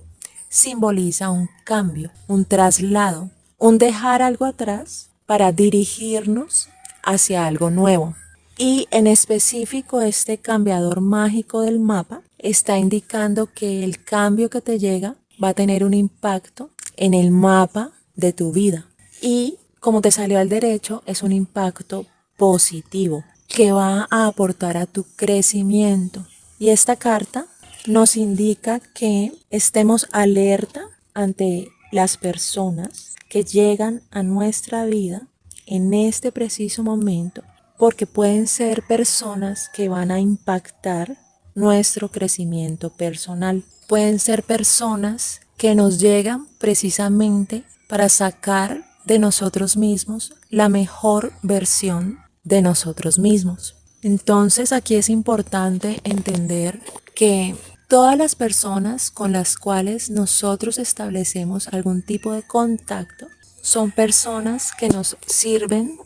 simboliza un cambio, un traslado, un dejar algo atrás para dirigirnos hacia algo nuevo. Y en específico este cambiador mágico del mapa está indicando que el cambio que te llega va a tener un impacto en el mapa de tu vida. Y como te salió al derecho, es un impacto positivo que va a aportar a tu crecimiento. Y esta carta nos indica que estemos alerta ante las personas que llegan a nuestra vida en este preciso momento, porque pueden ser personas que van a impactar nuestro crecimiento personal. Pueden ser personas que nos llegan precisamente para sacar de nosotros mismos la mejor versión de nosotros mismos. Entonces aquí es importante entender que todas las personas con las cuales nosotros establecemos algún tipo de contacto son personas que nos sirven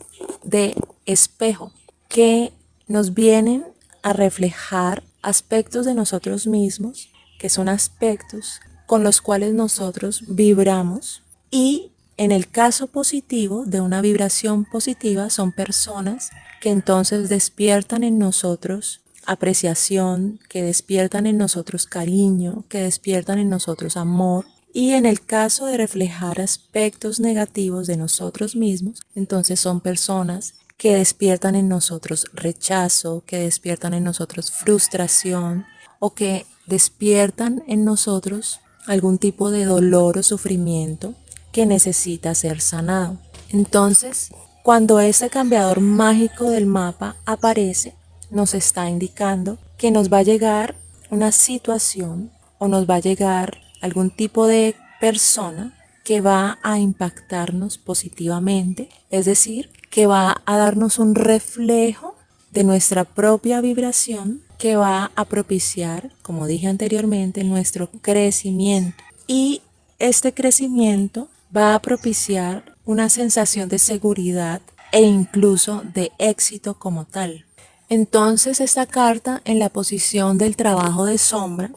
de espejo, que nos vienen a reflejar aspectos de nosotros mismos, que son aspectos con los cuales nosotros vibramos, y en el caso positivo de una vibración positiva son personas que entonces despiertan en nosotros apreciación, que despiertan en nosotros cariño, que despiertan en nosotros amor. Y en el caso de reflejar aspectos negativos de nosotros mismos, entonces son personas que despiertan en nosotros rechazo, que despiertan en nosotros frustración o que despiertan en nosotros algún tipo de dolor o sufrimiento que necesita ser sanado. Entonces, cuando ese cambiador mágico del mapa aparece, nos está indicando que nos va a llegar una situación o nos va a llegar algún tipo de persona que va a impactarnos positivamente, es decir, que va a darnos un reflejo de nuestra propia vibración que va a propiciar, como dije anteriormente, nuestro crecimiento. Y este crecimiento va a propiciar una sensación de seguridad e incluso de éxito como tal. Entonces esta carta en la posición del trabajo de sombra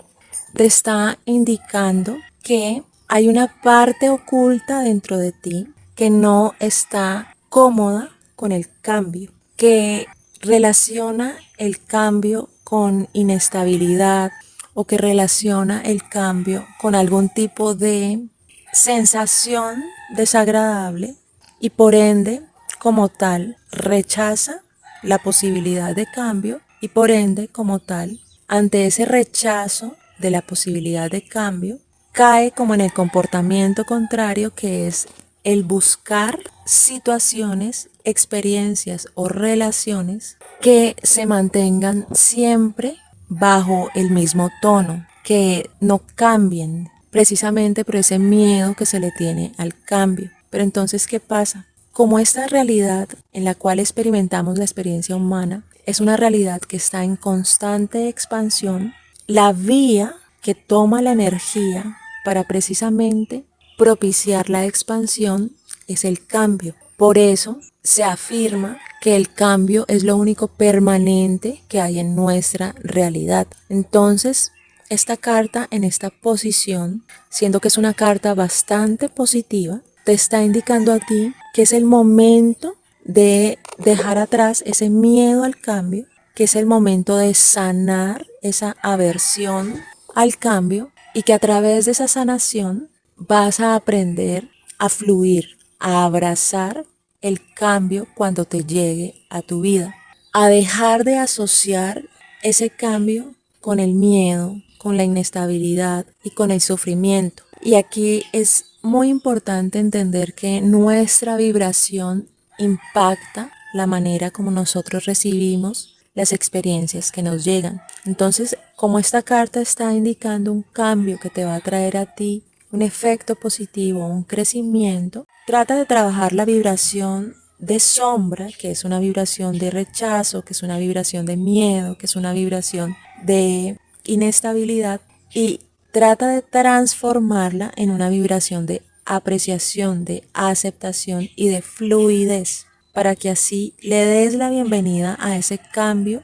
te está indicando que hay una parte oculta dentro de ti que no está cómoda con el cambio, que relaciona el cambio con inestabilidad o que relaciona el cambio con algún tipo de sensación desagradable y por ende, como tal, rechaza la posibilidad de cambio y por ende, como tal, ante ese rechazo de la posibilidad de cambio, cae como en el comportamiento contrario que es el buscar situaciones, experiencias o relaciones que se mantengan siempre bajo el mismo tono, que no cambien precisamente por ese miedo que se le tiene al cambio. Pero entonces, ¿qué pasa? Como esta realidad en la cual experimentamos la experiencia humana es una realidad que está en constante expansión, la vía que toma la energía para precisamente propiciar la expansión es el cambio. Por eso se afirma que el cambio es lo único permanente que hay en nuestra realidad. Entonces, esta carta en esta posición, siendo que es una carta bastante positiva, te está indicando a ti que es el momento de dejar atrás ese miedo al cambio, que es el momento de sanar esa aversión al cambio y que a través de esa sanación vas a aprender a fluir, a abrazar el cambio cuando te llegue a tu vida, a dejar de asociar ese cambio con el miedo, con la inestabilidad y con el sufrimiento. Y aquí es muy importante entender que nuestra vibración impacta la manera como nosotros recibimos las experiencias que nos llegan. Entonces, como esta carta está indicando un cambio que te va a traer a ti un efecto positivo, un crecimiento, trata de trabajar la vibración de sombra, que es una vibración de rechazo, que es una vibración de miedo, que es una vibración de inestabilidad, y trata de transformarla en una vibración de apreciación, de aceptación y de fluidez, para que así le des la bienvenida a ese cambio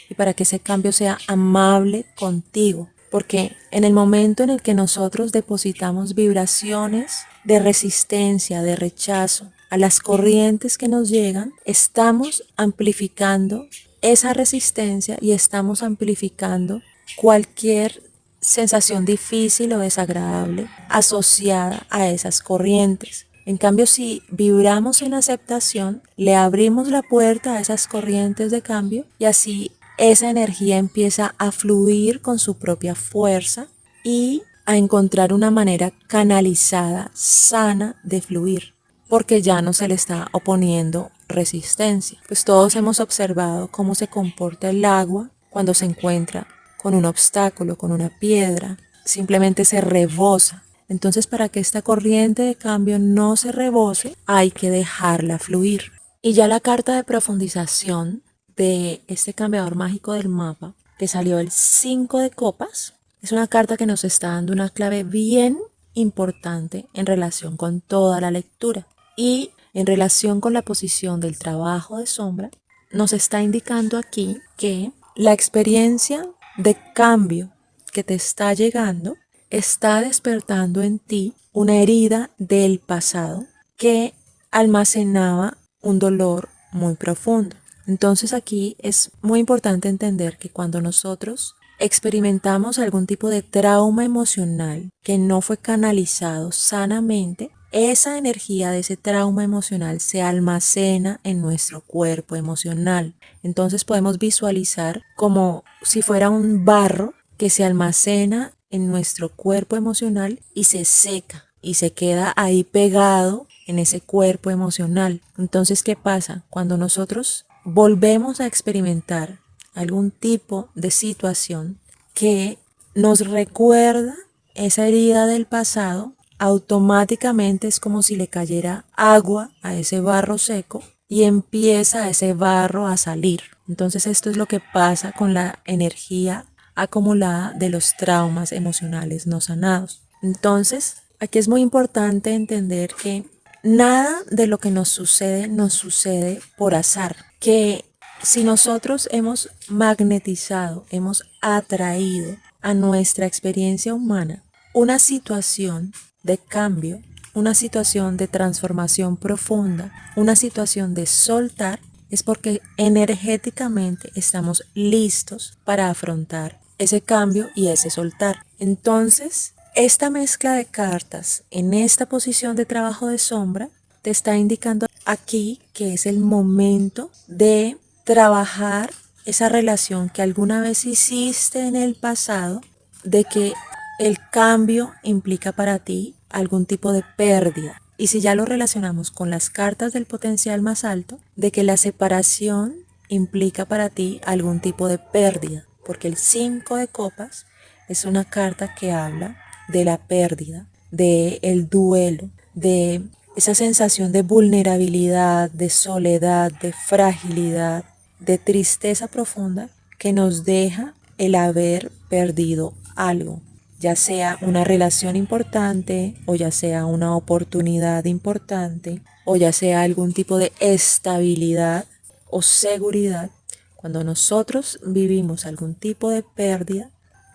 y para que ese cambio sea amable contigo. Porque en el momento en el que nosotros depositamos vibraciones de resistencia, de rechazo a las corrientes que nos llegan, estamos amplificando esa resistencia y estamos amplificando cualquier sensación difícil o desagradable asociada a esas corrientes. En cambio, si vibramos en aceptación, le abrimos la puerta a esas corrientes de cambio y así esa energía empieza a fluir con su propia fuerza y a encontrar una manera canalizada, sana de fluir, porque ya no se le está oponiendo resistencia. Pues todos hemos observado cómo se comporta el agua cuando se encuentra con un obstáculo, con una piedra, simplemente se rebosa. Entonces, para que esta corriente de cambio no se rebose, hay que dejarla fluir. Y ya la carta de profundización de este cambiador mágico del mapa, que salió el 5 de copas, es una carta que nos está dando una clave bien importante en relación con toda la lectura. Y en relación con la posición del trabajo de sombra, nos está indicando aquí que la experiencia de cambio que te está llegando está despertando en ti una herida del pasado que almacenaba un dolor muy profundo. Entonces aquí es muy importante entender que cuando nosotros experimentamos algún tipo de trauma emocional que no fue canalizado sanamente, esa energía de ese trauma emocional se almacena en nuestro cuerpo emocional. Entonces podemos visualizar como si fuera un barro que se almacena en nuestro cuerpo emocional y se seca y se queda ahí pegado en ese cuerpo emocional. Entonces, ¿qué pasa? Cuando nosotros volvemos a experimentar algún tipo de situación que nos recuerda esa herida del pasado, automáticamente es como si le cayera agua a ese barro seco y empieza ese barro a salir. Entonces esto es lo que pasa con la energía acumulada de los traumas emocionales no sanados. Entonces, Aquí es muy importante entender que nada de lo que nos sucede por azar. Que si nosotros hemos magnetizado, hemos atraído a nuestra experiencia humana una situación de cambio, una situación de transformación profunda, una situación de soltar, es porque energéticamente estamos listos para afrontar ese cambio y ese soltar. Entonces, esta mezcla de cartas en esta posición de trabajo de sombra te está indicando aquí que es el momento de trabajar esa relación que alguna vez hiciste en el pasado, de que el cambio implica para ti algún tipo de pérdida. Y si ya lo relacionamos con las cartas del potencial más alto, de que la separación implica para ti algún tipo de pérdida, porque el 5 de copas es una carta que habla de la pérdida, de el duelo, de esa sensación de vulnerabilidad, de soledad, de fragilidad, de tristeza profunda que nos deja el haber perdido algo, ya sea una relación importante o ya sea una oportunidad importante o ya sea algún tipo de estabilidad o seguridad. Cuando nosotros vivimos algún tipo de pérdida,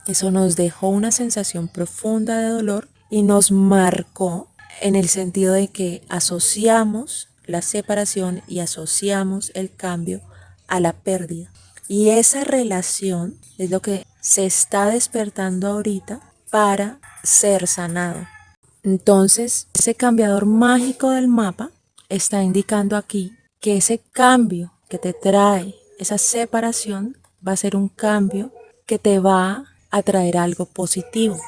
eso nos dejó una sensación profunda de dolor y nos marcó en el sentido de que asociamos la separación y asociamos el cambio a la pérdida. Y esa relación es lo que se está despertando ahorita para ser sanado. Entonces, ese cambiador mágico del mapa está indicando aquí que ese cambio que te trae esa separación va a ser un cambio que te va a traer algo positivo.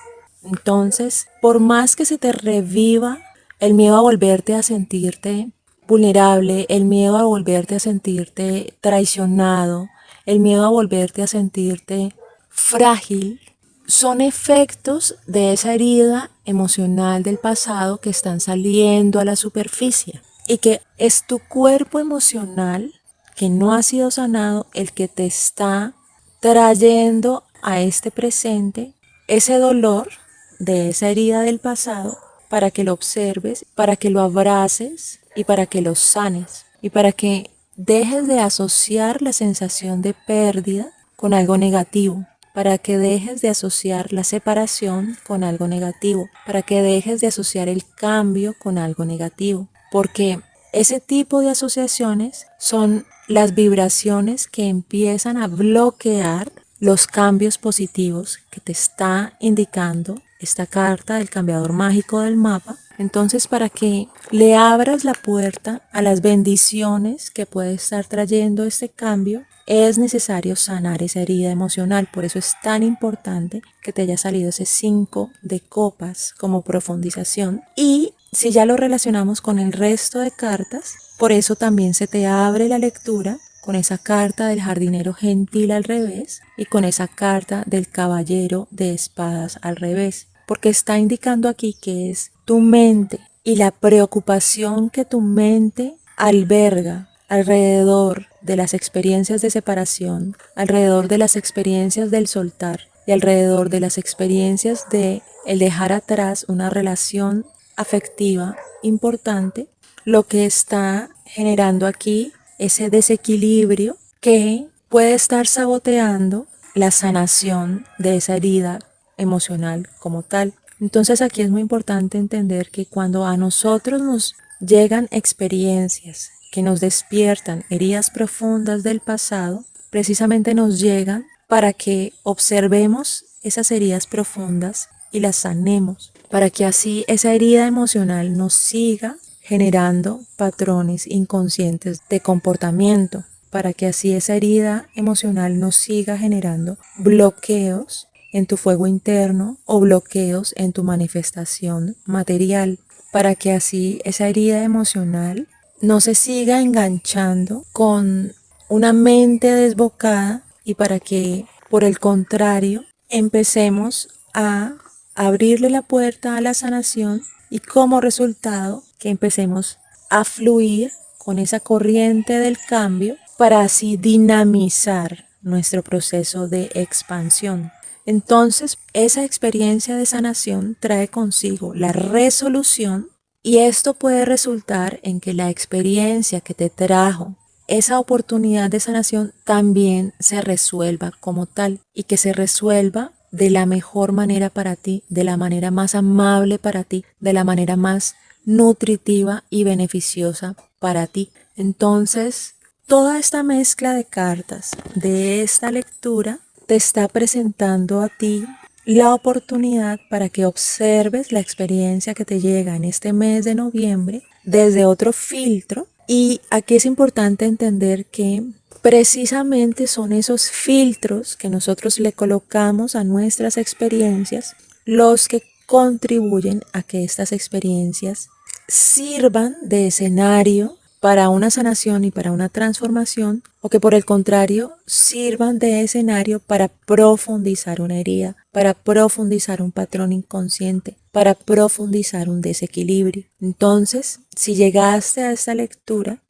Entonces, por más que se te reviva el miedo a volverte a sentirte vulnerable, el miedo a volverte a sentirte traicionado, el miedo a volverte a sentirte frágil, son efectos de esa herida emocional del pasado que están saliendo a la superficie y que es tu cuerpo emocional que no ha sido sanado el que te está trayendo a este presente ese dolor de esa herida del pasado para que lo observes, para que lo abraces y para que lo sanes y para que dejes de asociar la sensación de pérdida con algo negativo, para que dejes de asociar la separación con algo negativo, para que dejes de asociar el cambio con algo negativo, porque ese tipo de asociaciones son las vibraciones que empiezan a bloquear los cambios positivos que te está indicando esta carta del cambiador mágico del mapa. Entonces, para que le abras la puerta a las bendiciones que puede estar trayendo este cambio, es necesario sanar esa herida emocional. Por eso es tan importante que te haya salido ese 5 de copas como profundización. Y si ya lo relacionamos con el resto de cartas, por eso también se te abre la lectura con esa carta del jardinero gentil al revés y con esa carta del caballero de espadas al revés, porque está indicando aquí que es tu mente y la preocupación que tu mente alberga alrededor de las experiencias de separación, alrededor de las experiencias del soltar y alrededor de las experiencias de el dejar atrás una relación afectiva importante, lo que está generando aquí ese desequilibrio que puede estar saboteando la sanación de esa herida emocional como tal. Entonces aquí es muy importante entender que cuando a nosotros nos llegan experiencias que nos despiertan heridas profundas del pasado, precisamente nos llegan para que observemos esas heridas profundas y las sanemos, para que así esa herida emocional nos siga generando patrones inconscientes de comportamiento, para que así esa herida emocional nos siga generando bloqueos en tu fuego interno o bloqueos en tu manifestación material, para que así esa herida emocional no se siga enganchando con una mente desbocada y para que, por el contrario, empecemos a abrirle la puerta a la sanación y como resultado que empecemos a fluir con esa corriente del cambio para así dinamizar nuestro proceso de expansión. Entonces, esa experiencia de sanación trae consigo la resolución y esto puede resultar en que la experiencia que te trajo esa oportunidad de sanación también se resuelva como tal y que se resuelva de la mejor manera para ti, de la manera más amable para ti, de la manera más nutritiva y beneficiosa para ti. Entonces, toda esta mezcla de cartas de esta lectura te está presentando a ti la oportunidad para que observes la experiencia que te llega en este mes de noviembre desde otro filtro. Y aquí es importante entender que precisamente son esos filtros que nosotros le colocamos a nuestras experiencias los que contribuyen a que estas experiencias sirvan de escenario para una sanación y para una transformación, o que por el contrario sirvan de escenario para profundizar una herida, para profundizar un patrón inconsciente, para profundizar un desequilibrio. Entonces, si llegaste a esta lectura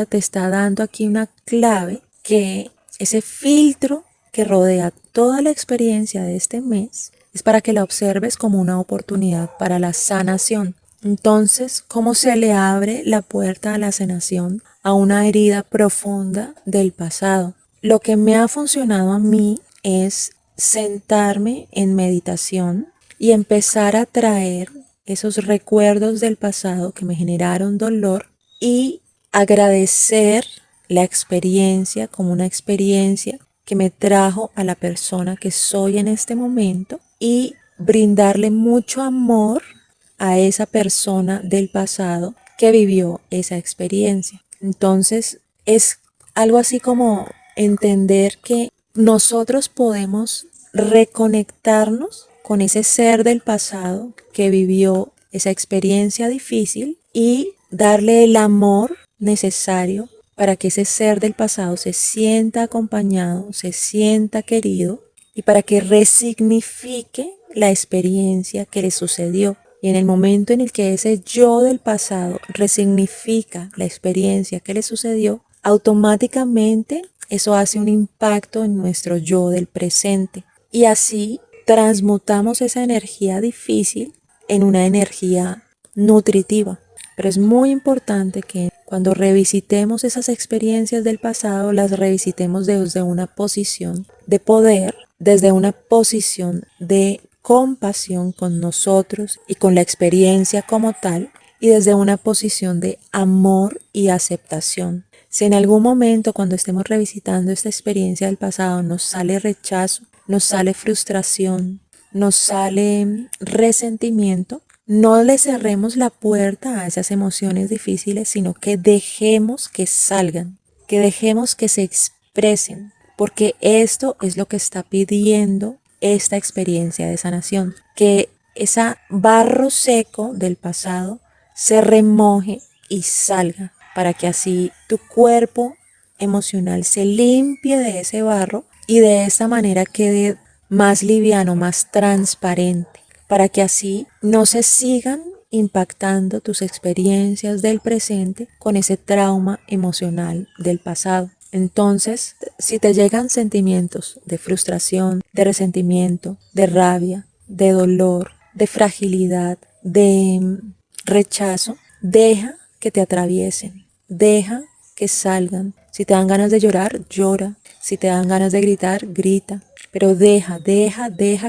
te está dando aquí una clave, que ese filtro que rodea toda la experiencia de este mes es para que la observes como una oportunidad para la sanación. Entonces, ¿cómo se le abre la puerta a la sanación a una herida profunda del pasado? Lo que me ha funcionado a mí es sentarme en meditación y empezar a traer esos recuerdos del pasado que me generaron dolor y agradecer la experiencia como una experiencia que me trajo a la persona que soy en este momento y brindarle mucho amor a esa persona del pasado que vivió esa experiencia. Entonces es algo así como entender que nosotros podemos reconectarnos con ese ser del pasado que vivió esa experiencia difícil y darle el amor necesario para que ese ser del pasado se sienta acompañado, se sienta querido y para que resignifique la experiencia que le sucedió. Y en el momento en el que ese yo del pasado resignifica la experiencia que le sucedió, automáticamente eso hace un impacto en nuestro yo del presente. Y así transmutamos esa energía difícil en una energía nutritiva. Pero es muy importante que cuando revisitemos esas experiencias del pasado, las revisitemos desde una posición de poder, desde una posición de compasión con nosotros y con la experiencia como tal, y desde una posición de amor y aceptación. Si en algún momento cuando estemos revisitando esta experiencia del pasado nos sale rechazo, nos sale frustración, nos sale resentimiento, no le cerremos la puerta a esas emociones difíciles, sino que dejemos que salgan, que dejemos que se expresen, porque esto es lo que está pidiendo esta experiencia de sanación, que ese barro seco del pasado se remoje y salga, para que así tu cuerpo emocional se limpie de ese barro y de esta manera quede más liviano, más transparente, para que así no se sigan impactando tus experiencias del presente con ese trauma emocional del pasado. Entonces, si te llegan sentimientos de frustración, de resentimiento, de rabia, de dolor, de fragilidad, de rechazo, deja que te atraviesen, deja que salgan. Si te dan ganas de llorar, llora. Si te dan ganas de gritar, grita. Pero deja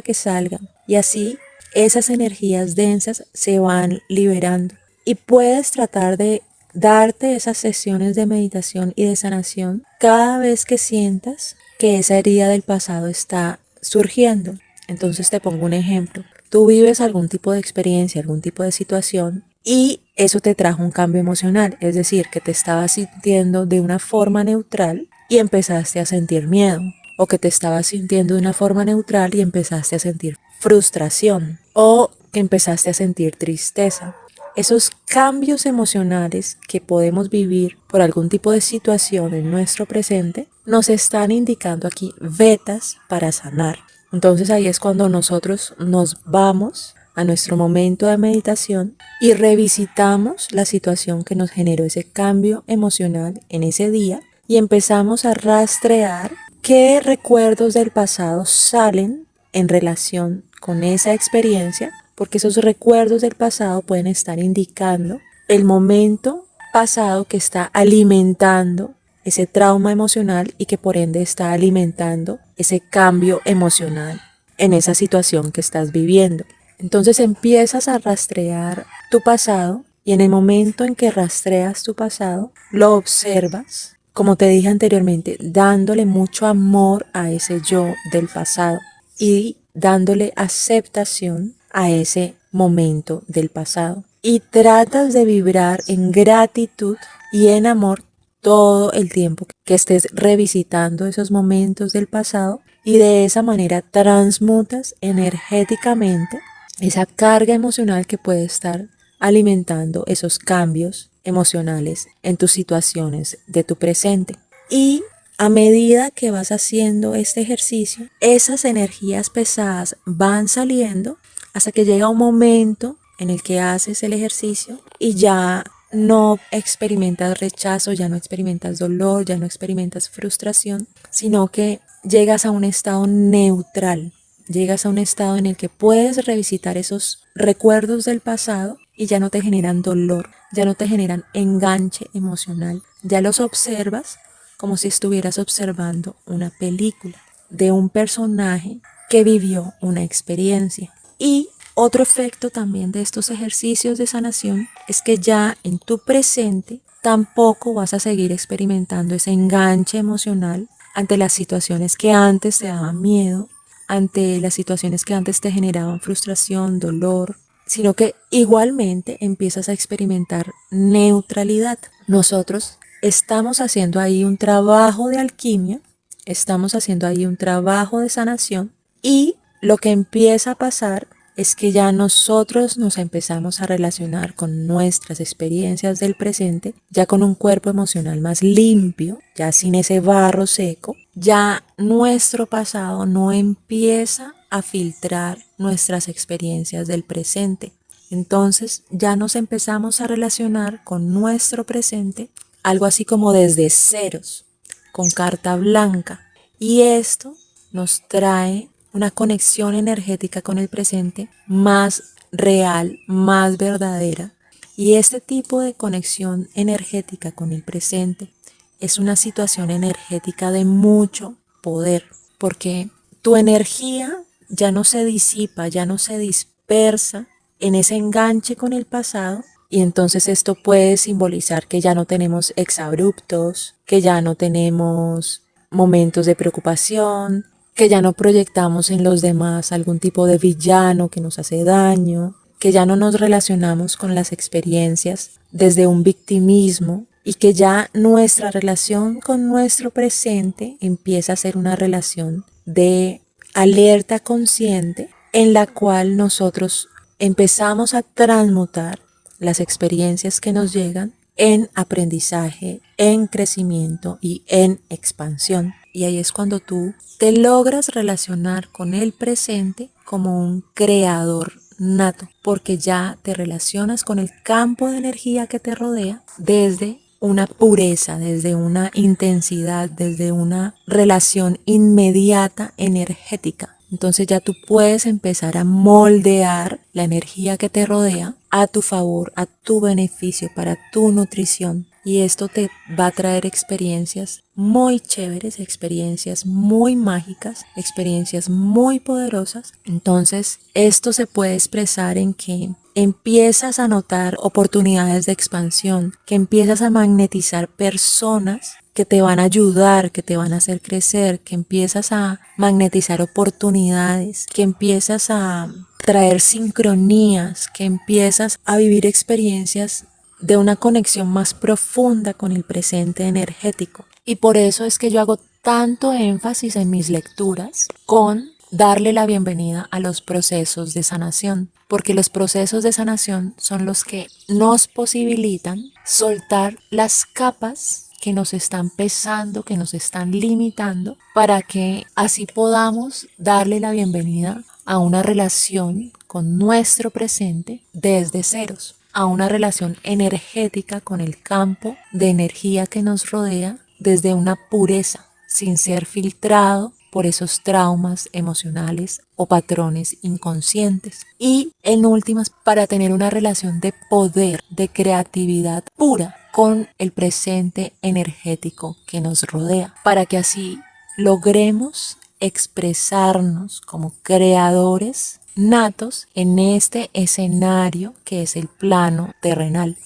que salgan. Y así esas energías densas se van liberando. Y puedes tratar de darte esas sesiones de meditación y de sanación cada vez que sientas que esa herida del pasado está surgiendo. Entonces te pongo un ejemplo. Tú vives algún tipo de experiencia, algún tipo de situación y eso te trajo un cambio emocional, es decir, que te estabas sintiendo de una forma neutral y empezaste a sentir miedo, o que te estabas sintiendo de una forma neutral y empezaste a sentir frustración, o que empezaste a sentir tristeza. Esos cambios emocionales que podemos vivir por algún tipo de situación en nuestro presente nos están indicando aquí vetas para sanar. Entonces ahí es cuando nosotros nos vamos a nuestro momento de meditación y revisitamos la situación que nos generó ese cambio emocional en ese día y empezamos a rastrear qué recuerdos del pasado salen en relación con esa experiencia, porque esos recuerdos del pasado pueden estar indicando el momento pasado que está alimentando ese trauma emocional y que por ende está alimentando ese cambio emocional en esa situación que estás viviendo. Entonces empiezas a rastrear tu pasado y en el momento en que rastreas tu pasado, lo observas, como te dije anteriormente, dándole mucho amor a ese yo del pasado y dándole aceptación a ese momento del pasado. Y tratas de vibrar en gratitud y en amor todo el tiempo que estés revisitando esos momentos del pasado y de esa manera transmutas energéticamente esa carga emocional que puede estar alimentando esos cambios emocionales en tus situaciones de tu presente. Y a medida que vas haciendo este ejercicio, esas energías pesadas van saliendo hasta que llega un momento en el que haces el ejercicio y ya no experimentas rechazo, ya no experimentas dolor, ya no experimentas frustración, sino que llegas a un estado neutral. Llegas a un estado en el que puedes revisitar esos recuerdos del pasado y ya no te generan dolor, ya no te generan enganche emocional. Ya los observas como si estuvieras observando una película de un personaje que vivió una experiencia. Y otro efecto también de estos ejercicios de sanación es que ya en tu presente tampoco vas a seguir experimentando ese enganche emocional ante las situaciones que antes te daban miedo, ante las situaciones que antes te generaban frustración, dolor, sino que igualmente empiezas a experimentar neutralidad. Nosotros estamos haciendo ahí un trabajo de alquimia, estamos haciendo ahí un trabajo de sanación y lo que empieza a pasar es que ya nosotros nos empezamos a relacionar con nuestras experiencias del presente, ya con un cuerpo emocional más limpio, ya sin ese barro seco, ya nuestro pasado no empieza a filtrar nuestras experiencias del presente. Entonces ya nos empezamos a relacionar con nuestro presente, algo así como desde ceros, con carta blanca. Y esto nos trae una conexión energética con el presente más real, más verdadera. Y este tipo de conexión energética con el presente es una situación energética de mucho poder, porque tu energía ya no se disipa, ya no se dispersa en ese enganche con el pasado, y entonces esto puede simbolizar que ya no tenemos exabruptos, que ya no tenemos momentos de preocupación, que ya no proyectamos en los demás algún tipo de villano que nos hace daño, que ya no nos relacionamos con las experiencias desde un victimismo y que ya nuestra relación con nuestro presente empieza a ser una relación de alerta consciente en la cual nosotros empezamos a transmutar las experiencias que nos llegan en aprendizaje, en crecimiento y en expansión. Y ahí es cuando tú te logras relacionar con el presente como un creador nato, porque ya te relacionas con el campo de energía que te rodea desde una pureza, desde una intensidad, desde una relación inmediata energética. Entonces ya tú puedes empezar a moldear la energía que te rodea a tu favor, a tu beneficio, para tu nutrición. Y esto te va a traer experiencias muy chéveres, experiencias muy mágicas, experiencias muy poderosas. Entonces esto se puede expresar en que empiezas a notar oportunidades de expansión, que empiezas a magnetizar personas que te van a ayudar, que te van a hacer crecer, que empiezas a magnetizar oportunidades, que empiezas a traer sincronías, que empiezas a vivir experiencias de una conexión más profunda con el presente energético. Y por eso es que yo hago tanto énfasis en mis lecturas con darle la bienvenida a los procesos de sanación, porque los procesos de sanación son los que nos posibilitan soltar las capas que nos están pesando, que nos están limitando, para que así podamos darle la bienvenida a una relación con nuestro presente desde ceros, a una relación energética con el campo de energía que nos rodea desde una pureza, sin ser filtrado por esos traumas emocionales o patrones inconscientes. Y en últimas, para tener una relación de poder, de creatividad pura con el presente energético que nos rodea, para que así logremos expresarnos como creadores natos en este escenario que es el plano terrenal.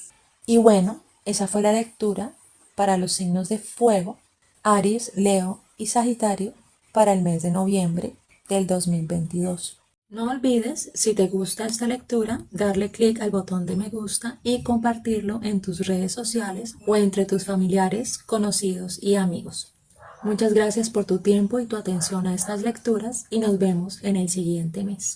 Y bueno, esa fue la lectura para los signos de fuego, Aries, Leo y Sagitario para el mes de noviembre del 2022. No olvides, si te gusta esta lectura, darle clic al botón de me gusta y compartirlo en tus redes sociales o entre tus familiares, conocidos y amigos. Muchas gracias por tu tiempo y tu atención a estas lecturas y nos vemos en el siguiente mes.